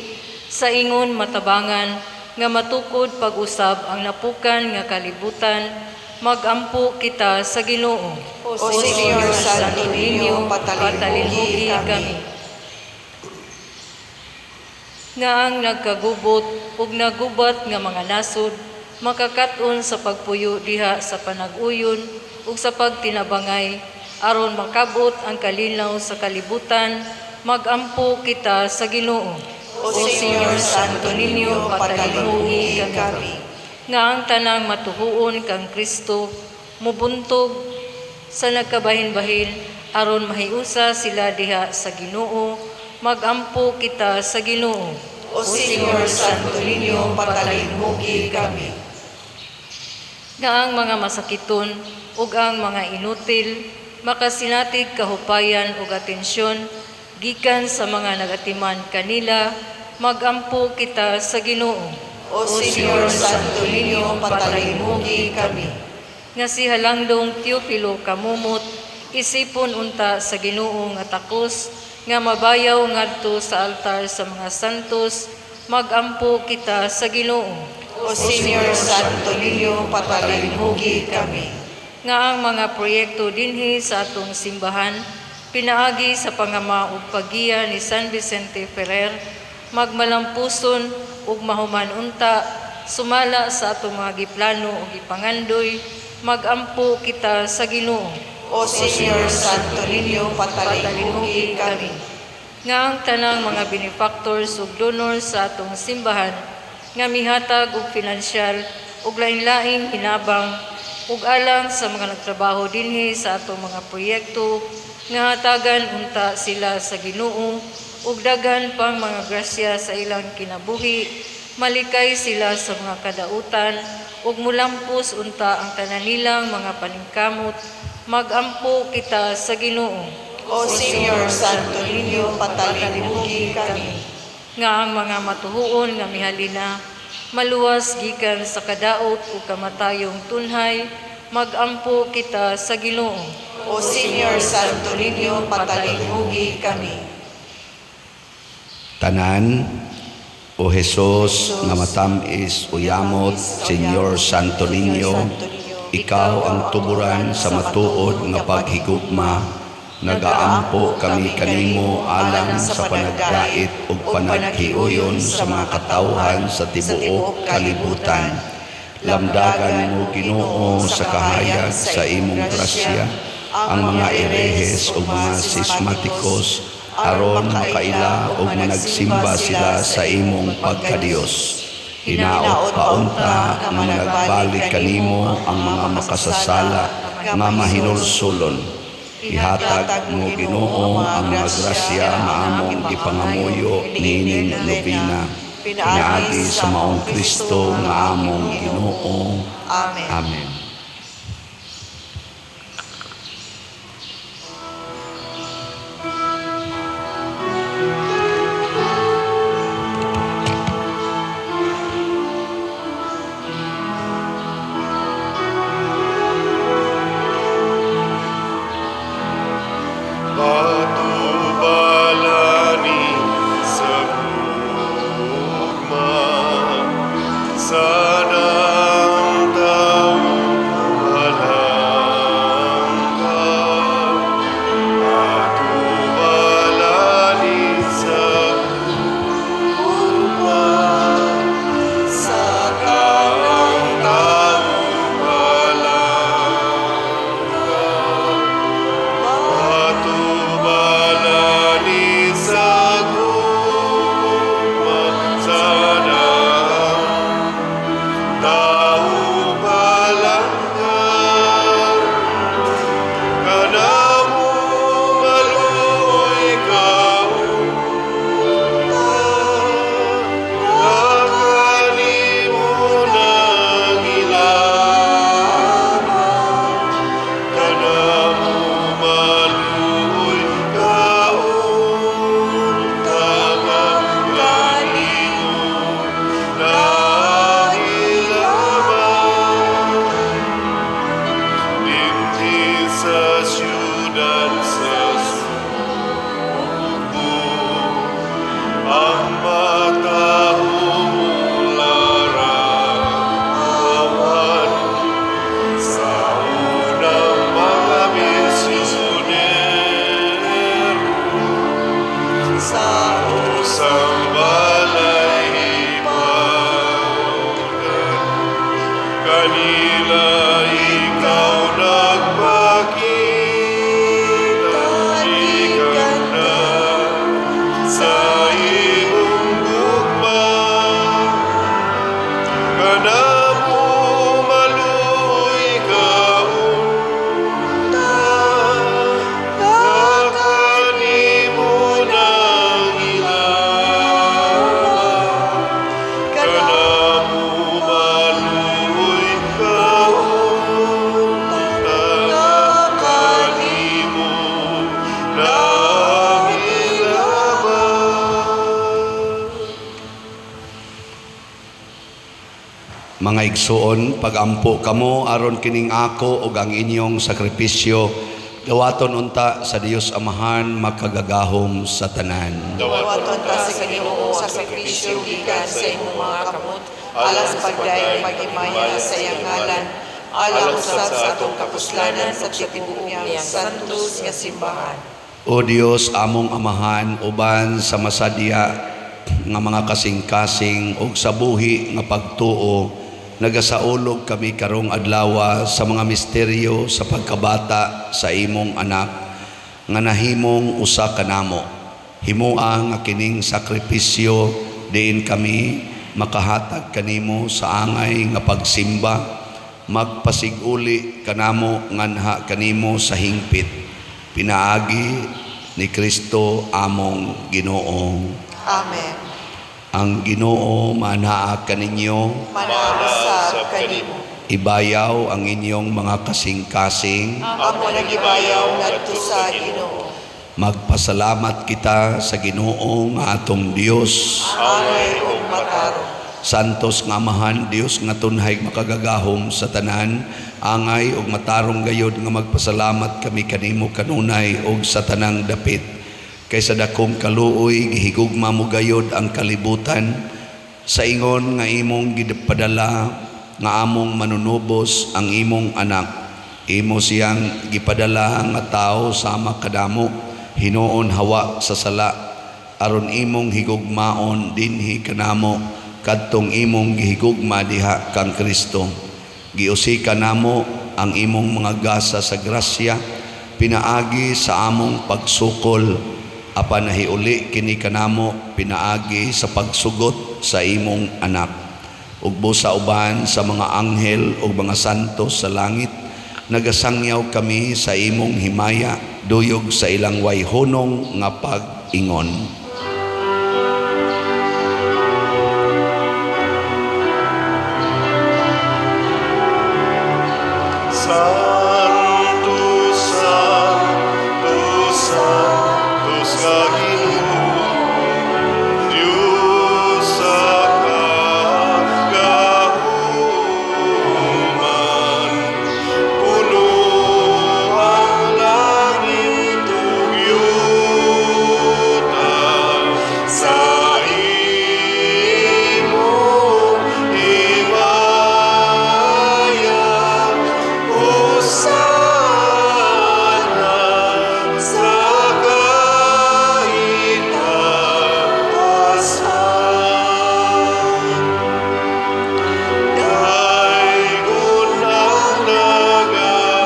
sa ingon matabangan nga matukod pag-usab ang napukan nga kalibutan, magampo kita sa Ginoo. O Señor Santo Niño, patalinhugi kami. Nga ang nagkagubot ug nagubat nga mga nasod, makakat-on sa pagpuyo diha sa panag-uyon ug sa pagtinabangay, aron makabot ang kalinaw sa kalibutan, magampo kita sa Ginoo. O Señor Santo Niño, patalinhugi kami. Nga ang tanang matuhuon kang Kristo, mubuntog sa nagkabahin-bahin, aron mahiusa sila diha sa Ginoo, magampo kita sa Ginoo. O Señor Santo Niño, patalinhugi kami. Nga ang mga masakiton ug ang mga inutil, makasinatig kahupayan ug atensyon, gikan sa mga nagatiman kanila, magampo kita sa Ginoo. O Señor Santo Niño, patalinhugi kami. Nga si Halangdong Teofilo kamumot, isipon unta sa Ginoo nga takos, nga mabayaw ngadto sa altar sa mga santos, magampo kita sa Ginoo. O Señor Santo Niño, patalinhugi kami. Nga ang mga proyekto dinhi sa atong simbahan, pinaagi sa pangama ug paggiya ni San Vicente Ferrer, magmalampuson ug mahuman unta, sumala sa atong mga giplano ug gipangandoy, magampo kita sa Ginoo. O Señor Santo Niño, patalinhugi kami. Nga ang tanang mga benefactors ug donors sa atong simbahan, nga mihatag og pinansyal ug lain-laing hinabang ug alang sa mga nagtrabaho dinhi sa atong mga proyekto, nga hatagan unta sila sa Ginoo ug daghan pang mga grasya sa ilang kinabuhi, malikay sila sa mga kadautan ug mulampos unta ang tanan nilang mga paningkamot, magampo kita sa Ginoo. O Señor Santo Niño, patalinhugi kami. Nga ang mga matuhuon nga mihalina, maluwas gikan sa kadaot ug kamatayong tunhay, magampo kita sa Ginoo. O Señor Santo Niño, patalinhugi kami. Tanan, O Jesus nga matamis uyamot, Senyor Santo Niño, ikaw ang tuburan sa matuod nga paghigugma, nagaampo kami kanimo alang sa panagdait ug panaghiuyon sa mga katawhan sa tibuok kalibutan. Lamdagan mo Ginoo sa kahayag sa imong grasya ang mga erehes ug mga sismatikos aron makaila ug managsimba sila sa imong pagkadiyos. Hinaot paunta nga nagbalik kanimo ang mga makasasala nga mahinulsulon. Ihatag mo Ginoo ang mga grasya nga among gipangamuyo niining nobina. Pinaagi sa maong Kristo nga among Ginoo. Amen. Amen. Patubalani sa gugma, sana ang taong walang ka. Patubalani sa gugma, sana ang taong walang ka. Patubalani sa gugma, sana taong palanggan. Kanamo maluoy kauna, nakanimo nang ilaban. Kanamo maluoy kaunta, kanimo nang ilaban. Dinhi sa siyudad sa suko, ang matahong larawan sa unang mga misyonero sa usang balay hipagan. Kanila ikaw nagpakita, ikanda sa imong gugma. Kanamo maluoy kauna, nakanimo nang ilaban. Kanamo maluoy kauna, nakanimo nang ilaban. Mga igsuon, pagampo kamo aron kining ako ug ang inyong sakripisyo dawaton unta sa Dios Amahan makagagahom sa tanan. Dawaton ka sa Ginoo sa sakripisyo gikan sa imong mga kamot, alas pagdayeg pag-imaya sa iyang ngalan, alang usab sa atong kapuslanan sa tibuok niyang santos nga simbahan. O Dios among Amahan, uban sa masadya nga mga kasing-kasing ug sa buhi nga pagtuo, nagasaulog kami karong adlaw sa mga misteryo sa pagkabata sa imong anak nga nahimong usa kanamo. Himuang nga kining sakripisyo diin kami makahatag kanimo sa angay nga pagsimba, magpasiguli kanamo nganha kanimo sa hingpit. Pinaagi ni Kristo among Ginoo. Amen. Ang Ginoo manaa kaninyo, Manabasab kanimo. ibayaw ang inyong mga kasing-kasing. Amo nagibayaw ngadto sa Ginoo. Magpasalamat kita sa Ginoo nga atong Dios. Angay ug matarong. Santos nga Amahan Dios nga tunhay makagagahom sa tanan, angay ug matarong gayod nga magpasalamat kami kanimo kanunay ug sa tanang dapit. Kaysa dakong kaluoy gihigugma mo gayod ang kalibutan, sa ingon nga imong gipadala nga among manunubos ang imong anak. Imo siyang gipadala nga tao sama kadamo, hinuon hawa sa sala, aron imong higugmaon dinhi kanamo kadtong imong gihigugma diha kang Kristo. Giusika namo ang imong mga gasa sa grasya, pinaagi sa among pagsukol, apan nahiuli kini kanamo pinaagi sa pagsugot sa imong anak. Ug busa uban sa mga anghel ug mga santos sa langit, nagasangyaw kami sa imong himaya, duyog sa ilang wayhonong nga pag-ingon. Santo, Santo, Santo sa Ginoo, Diyos sa kagahuman. Puno ang langit ug yuta sa imong himaya. Hosana sa kaitaasan. Daigon ang nagaani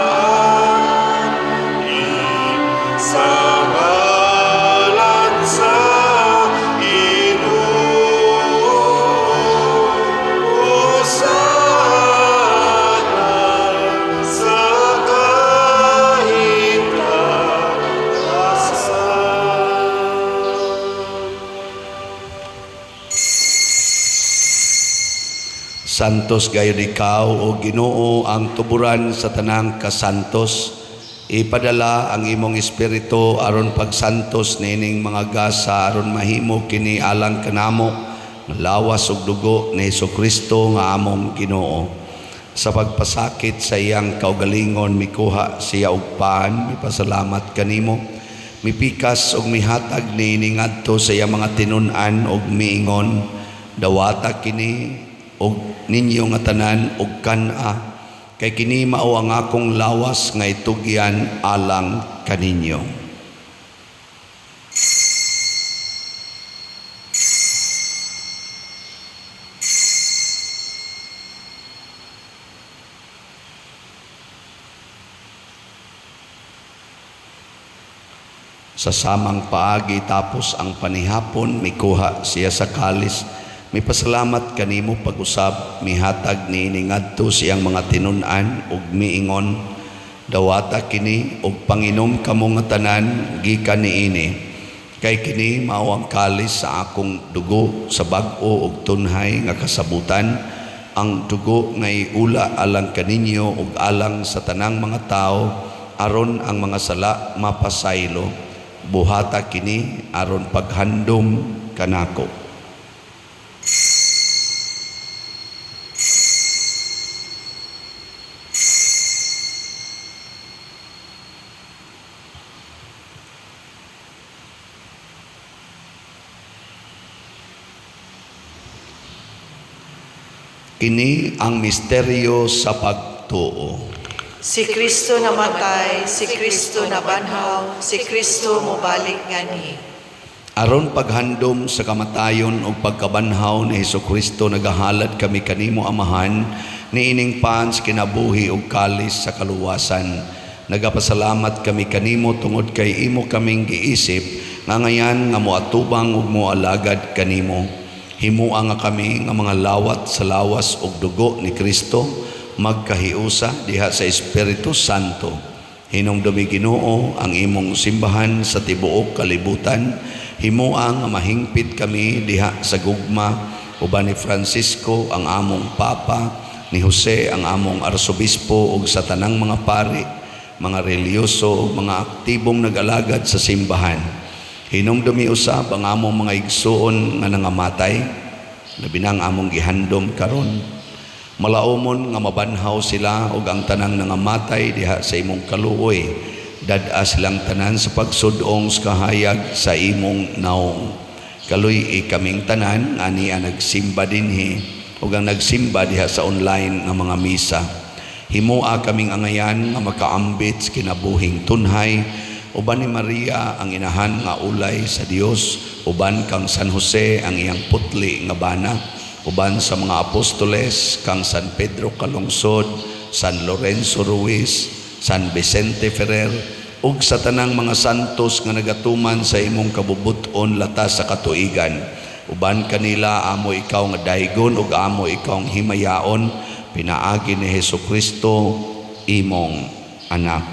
sa ngalan sa Ginoo. Hosana sa kaitaasan. Santos gayud ikaw o Ginoo ang tuburan sa tanang kasantos. Ipadala ang imong espiritu aron pagsantos nining mga gasa aron mahimo kini alang kanamo nga lawas ug dugo ni Hesukristo nga among Ginoo. Sa pagpasakit sa iyang kaugalingon mikuha siya og paan, mipasalamat kanimo, mipikas ug mihatag niini ngadto sa iyang mga tinun-an ug miingon, dawata kini og ninyo nga tanan og kan-a, kay kini mao ang akong lawas nga itugyan alang kaninyo. Sa samang paagi tapos ang panihapon, mikuha siya sa kalis, mipasalamat kanimo pag-usab, mihatag niini ngadto siyang mga tinun-an ug miingon, dawata kini ug panginom kamo nga tanan gikan niini, kay kini mao ang kalis sa akong dugo sa bag-o ug tunhay nga kasabutan, ang dugo nga iula alang kaninyo ug alang sa tanang mga tao, aron ang mga sala mapasaylo. Buhata kini aron paghandom kanako. Kini ang misteryo sa pagtuo. Si Kristo namatay, si Kristo nabanhaw, si Kristo mobalik ngani. Aron paghandom sa kamatayon o pagkabanhaw ni Hesukristo, nagahalad kami kanimo Amahan, niining pans kinabuhi o kalis sa kaluwasan. Nagapasalamat kami kanimo tungod kay imo kaming giisip, nga ngayan nga moatubang ug moalagad kanimo. Himua nga kami nga mga lawat sa lawas ug dugo ni Kristo, magkahiusa diha sa Espiritu Santo. Hinumdumi Ginoo ang imong simbahan sa tibuok kalibutan. Himua nga mahingpit kami diha sa gugma, uban ni Francisco ang among Papa, ni Jose ang among Arsobispo ug sa tanang mga pari, mga reliyoso ug mga aktibong nag-alagad sa simbahan. Hinumdumi usab ang among mga igsuon nga nangamatay, labi na ang among gihandom karon. Malaumon nga mabanhaw sila ug ang tanang nangamatay diha sa imong kaluoy, dad-a silang tanan sa pagsudong sa kahayag sa imong naong. Kaluy kaming tanan ani ang nagsimba dinhi ug ang nagsimba diha sa online nga mga misa. Himoa kaming angayan nga makaambit sa kinabuhing tunhay, uban ni Maria ang inahan nga ulay sa Dios, uban kang San Jose ang iyang putli nga bana, uban sa mga apostoles kang San Pedro Calungsod, San Lorenzo Ruiz, San Vicente Ferrer, ug sa tanang mga santos nga nagatuman sa imong kabubuton latas sa katuigan. Uban kanila amo ikaw nga daygon ug amo ikaw ang himayaon, pinaagi ni Hesukristo imong anak.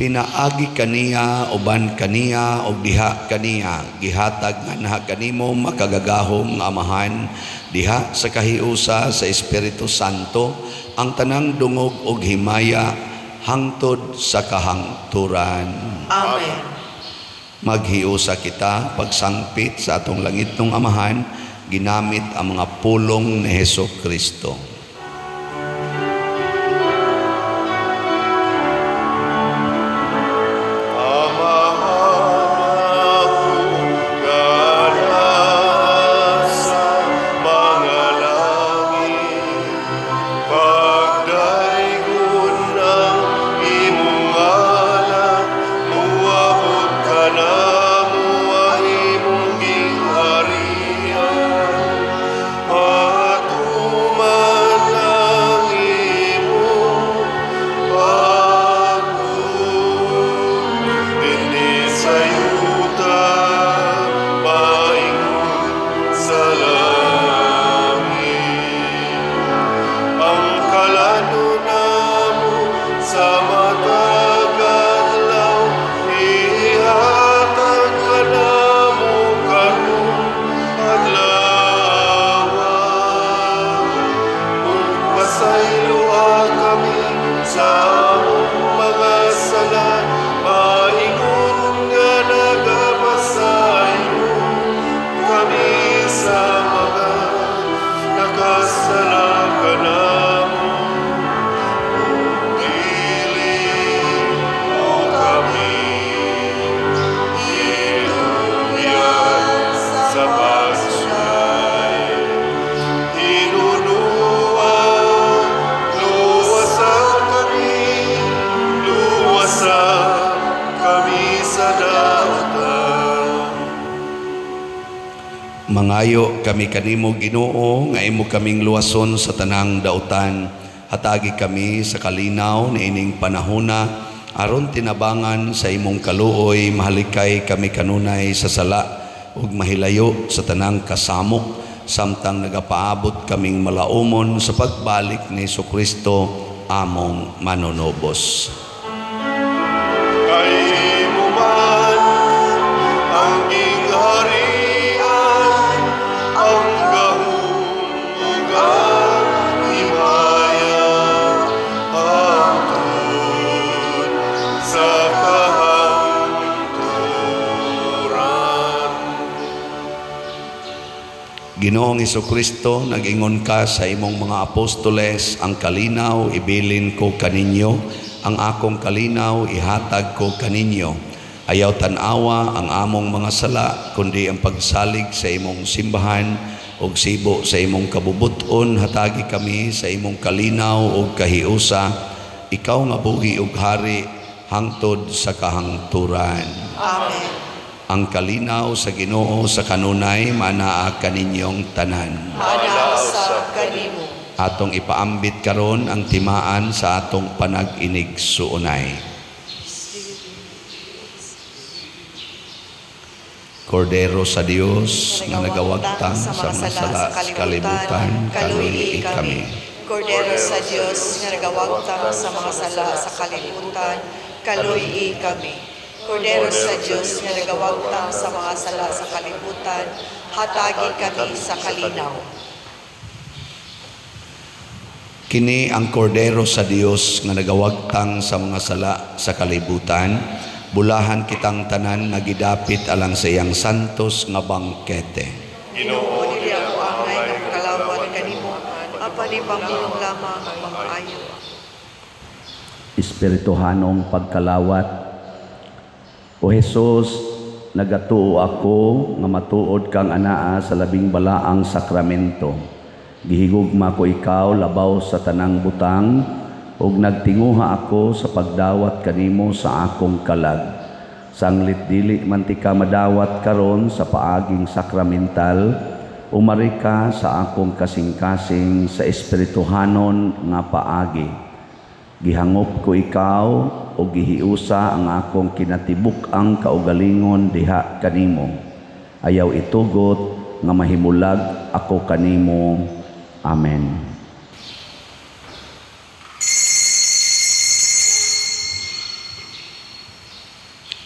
Pinaagi kaniya uban kaniya ug diha kaniya gihatag nga naha kanimo makagagahom nga amahan diha sa kahiusa sa Espiritu Santo ang tanang dungog ug himaya hangtod sa kahangturan. Amen. Maghiusa kita pagsangpit sa atong langitnong amahan ginamit ang mga pulong ni Hesukristo. Mangayo kami kanimo Ginoo nga imo kaming luwason sa tanang dautan. Hatagi kami sa kalinaw ni ining panahona aron tinabangan sa imong kaluoy mahalikay kami kanunay sa sala ug mahilayo sa tanang kasamok samtang nagapaabot kaming malaumon sa pagbalik ni Hesukristo among manunobos. Kay mo man ang gingharian, ang gahugan, himaya, hangtod sa kahangturan. Ginoong Hesukristo, nag-ingon ka sa imong mga apostoles, ang kalinaw ibilin ko kaninyo, ang akong kalinaw ihatag ko kaninyo. Ayaw tanawa ang among mga sala, kundi ang pagsalig sa imong simbahan ug sibo sa imong kabubuton. Hatagi kami sa imong kalinaw ug kahiusa, ikaw nga buhi ug hari hangtod sa kahangturan. Amen. Ang kalinaw sa Ginoo sa kanunay manaa kaninyong tanan. Manaasa kanimo. Atong ipaambit karon ang timaan sa atong panag-inig suunay. Kordero sa Dios nga nagawagtang sa mga sala sa kalibutan, kaluy kami. Kordero sa Dios nga nagawagtang sa mga sala sa kalibutan, kaluy kami. Kordero sa Dios nga nagawagtang sa mga sala sa kalibutan, hatagi kami sa kalinaw. Kini ang kordero sa Dios nga nagawagtang sa mga sala sa kalibutan, bulahan kitang tanan nga gidapit alang sa iyang santos nga bangkete. Ginoo, dili ako angay nga kalawat kanimo, apani pangulong lamang ang mga ayo. Espirituhanong pagkalawat, O Jesus, nagatuo ako nga matuod kang anaa sa labing balaang sakramento. Gihigugma ko ikaw labaw sa tanang butang, ug nagtinguha ako sa pagdawat kanimo sa akong kalag. Sanglit dili man ti ka madawat karon sa paaging sakramental, umari ka sa akong kasing-kasing sa espirituhanon nga paagi. Gihangop ko ikaw o gihiusa ang akong kinatibuk-ang kaugalingon diha kanimo. Ayaw itugot nga mahimulag ako kanimo. Amen.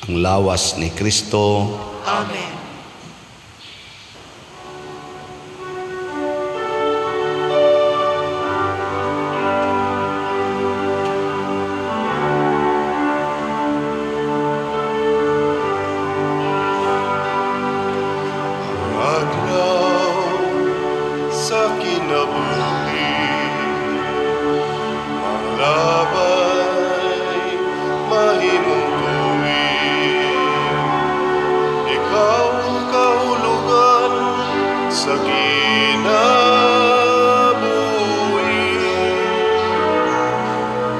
Ang lawas ni Kristo. Amen. Adlaw sa kinabuhi, malabay, mahimong tuwing. Ikaw kahulugan sa kinabuhi.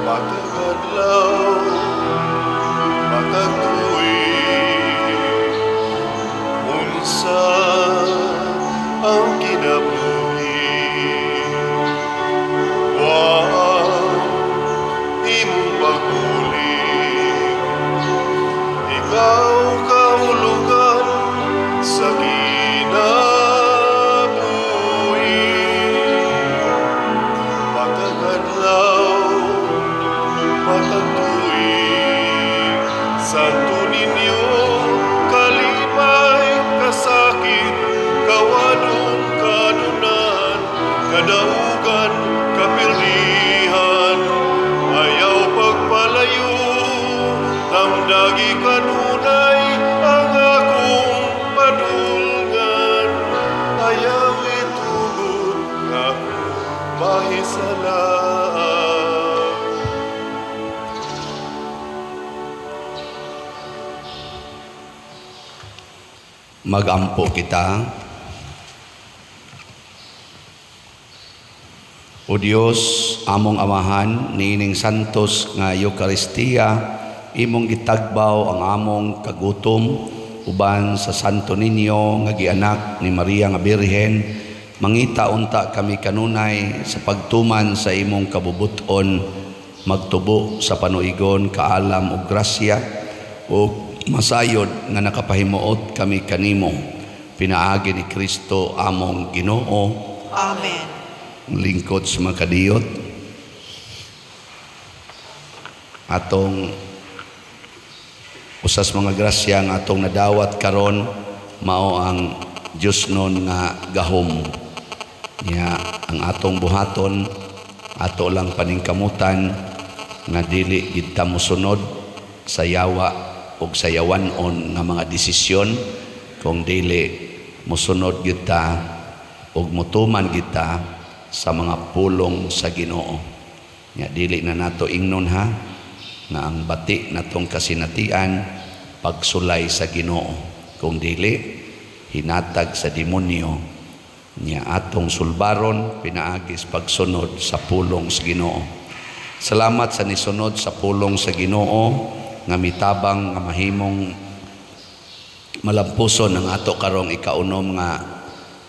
Matag adlaw, matag tuwing. Unsa ang kinabuhi, wow, imong pagbulig. Ikaw kahulugan sa kinabuhi. Matag adlaw, matag tuwing. Santo ninyo kalimay kasakit, kawadon kadunan, kadaugan kapildihan. Ayaw pagpalayo, tamdagi kanunay ang akong padulngan. Ayaw itulog nga mahisalaan. Magampo kita. O Dios, among amahan, niining santos nga Eucharistia, imong gitagbaw ang among kagutom, uban sa Santo Niño nga gianak ni Maria nga Birhen, mangita unta kami kanunay sa pagtuman sa imong kabubuton, magtubo sa panuigon, kaalam ug grasya, ug masayod nga nakapahimuot kami kanimo. Pinaagi ni Kristo among Ginoo. Amen. Ang lingkod sa mga kadiyot, atong usas mga grasya nga atong nadawat karon, mao ang Diyos nun nga gahom niya. Ang atong buhaton, ato lang paningkamutan nga dili gid ta mosunod sa yawa o sa yawanon nga mga desisyon, kung dili mosunod gid ta o motuman gid ta sa mga pulong sa Ginoo. Nya dili na nato ingnon ha nga ang bati natong kasinatian pagsulay sa Ginoo, kung dili hinatag sa demonyo. Nya atong sulbaron pinaagis pagsunod sa pulong sa Ginoo. Salamat sa nisunod sa pulong sa Ginoo nga mitabang nga mahimong malampuson ang ato karong ikaunom nga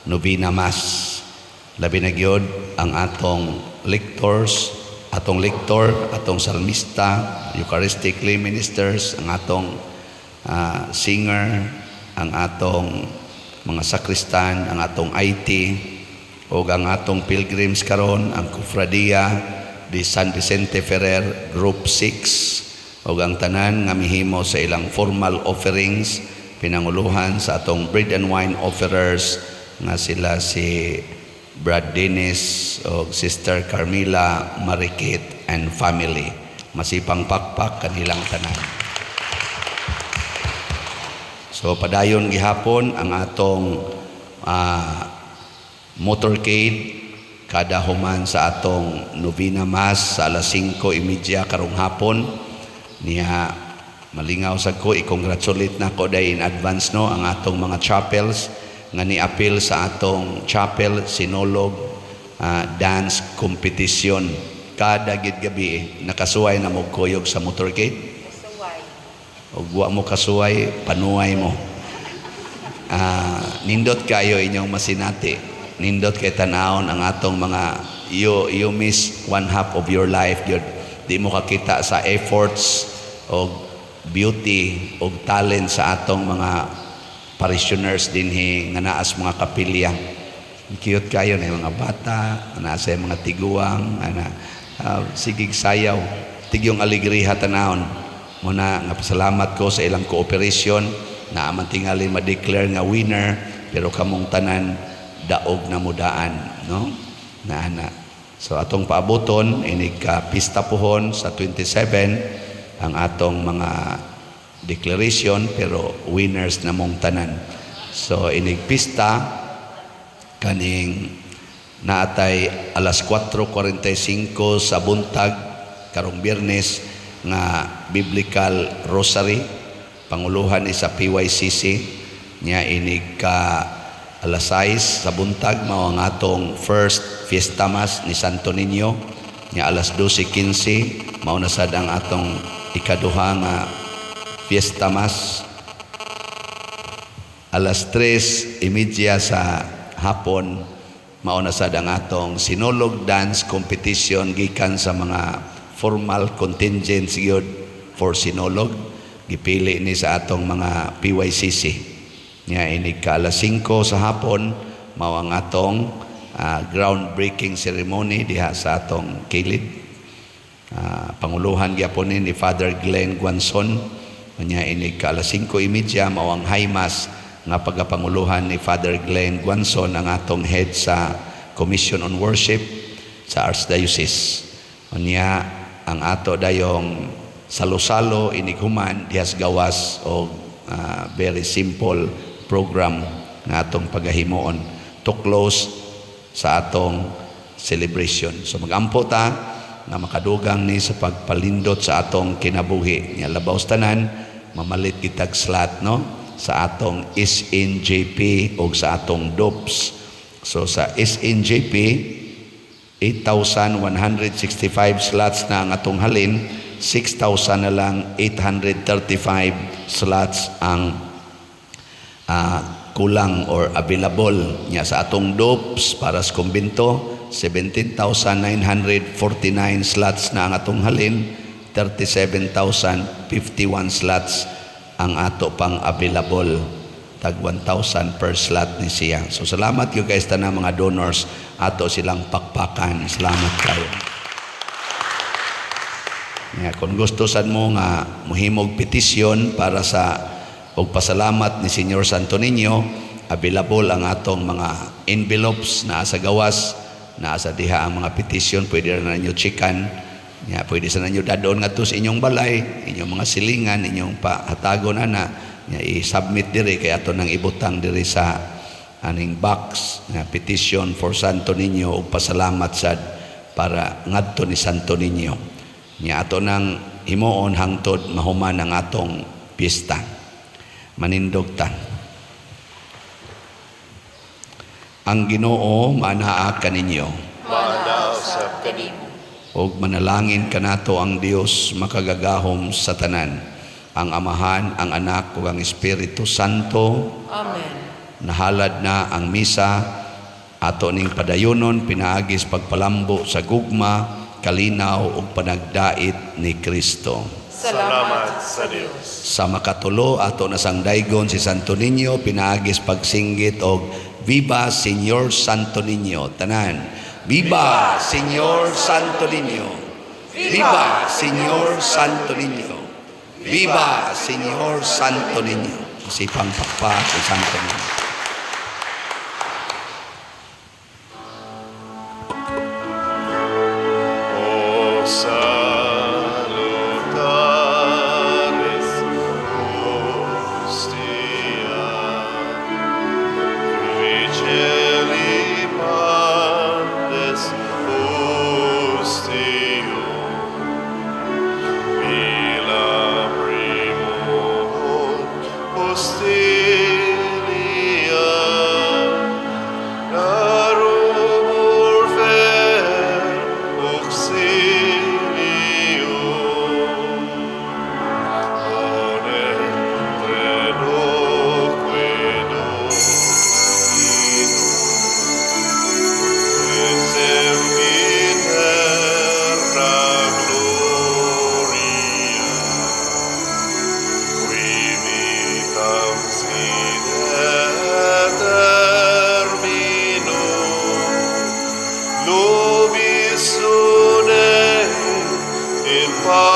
Novena Mass. Labi na gyud ang atong lectors, atong lector, atong salmista, Eucharistically ministers, ang atong singer, ang atong mga sakristan, ang atong IT, o ang atong pilgrims karon, ang Cofradia de San Vicente Ferrer Group 6, o ang tanan nga mihimo sa ilang formal offerings, pinanguluhan sa atong bread and wine offerers nga sila si Brad Dennis o Sister Carmila Marikit and family. Masipang pakpak kanilang tanan. So padayon gihapon ang atong motorcade kada human sa atong Novena Mass sa alas 5:30 karong hapon niya malingaw sa ko, i-congratulate na ko day in advance no ang atong mga chapels nga ni-appeal sa atong chapel sinolog dance competition. Kada gid gabi nakasuway na mo kuyog sa motorcade. Og wa mo kasuway, panuway mo. Nindot kayo inyong masinati. Nindot kay tanawon ang atong mga you miss one half of your life yun. Di mo kakita sa efforts o beauty o talent sa atong mga parishioners dinhi nga naas mga kapilya. Cute kayo na mga bata, nasa mga tiguang, sigig sayaw, tigyong aligriha tanawon. Muna nga pasalamat ko sa ilang cooperation na amang tingali ma-declare nga winner, pero kamong tanan daog na mudaan, no? So atong paaboton inig ka pista pohon sa 27 ang atong mga declaration, pero winners na mong tanan. So inig pista kaning naatay alas 4:45 sa buntag karong Biyernes nga Biblical Rosary, panguluhan ni sa PYCC niya inig ka alas 6 sa buntag mao ang atong first Fiesta Mass ni Santo Niño, niya alas 12:15 mao na sad ang atong ikaduha nga Fiesta Mass. Alas 3:30 sa hapon mao na sad ang atong sinolog dance competition gikan sa mga formal contingents gyud for sinolog, gipili ni sa atong mga PYCC niya inig ka alas 5 sa hapon mao ang atong groundbreaking ceremony diha sa atong kilid. Panguluhan gyapon ni Father Glenn Guanzon niya inig ka alas 5:30 mao ang high mass nga pagapanguluhan ni Father Glenn Guanzon, ang atong head sa Commission on Worship sa Archdiocese. Niya ang ato dayong salo-salo inighuman dihas gawas o very simple program nga atong pagahimuon to close sa atong celebration. So magampo ta na makadugang ni sa pagpalindot sa atong kinabuhi. Nya labaw tanan mamalit kitag slot no sa atong SNJP o sa atong DOPS. So sa SNJP 8,165 slots na ang atong halin, 6,000 na lang 835 slots ang kulang or available niya sa atong DOPS para sa kumbento. 17,949 slots na ang atong halin, 37,051 slots ang ato pang available, tag 1,000 per slot ni siya. So salamat yung guys na mga donors, ato silang pakpakan. Salamat kayo. Kung gusto sad mo nga muhimog petisyon para sa pagpasalamat ni Senyor Santo Niño, available ang atong mga envelopes na sa gawas, na sa diha ang mga petisyon, pwede na ninyo chikan. Pwede sa ninyo dadon nga to sa inyong balay, inyong mga silingan, inyong pahatagon i-submit diri kay ato nang ibutang diri sa aning box na petition for Santo Niño ug pasalamat sad para ngadto ni Santo Niño. Ato nang himuon hangtod mahuman ang atong piyesta. Manindog ta. Ang Ginoo manaa kaninyo. Manaw sa kanimo. Og manalangin kanato ang Dios makagagahom sa tanan, ang Amahan, ang Anak ug ang Espiritu Santo. Amen. Nahalad na ang misa, ato ning padayonon pinaagis pagpalambo sa gugma, kalinaw ug panagdait ni Kristo. Salamat sa Dios. Sa makatulo ato nasang daygon si Santo Niño, pinaagis pagsinggit og Viva Señor Santo Niño. Tanan. Viva Señor Santo Niño. Viva Señor Santo Niño. Viva Señor Santo Niño. Sipang pakpak si Santo Niño. O salutaris hostia, vigili pandes hostio, mila primo pa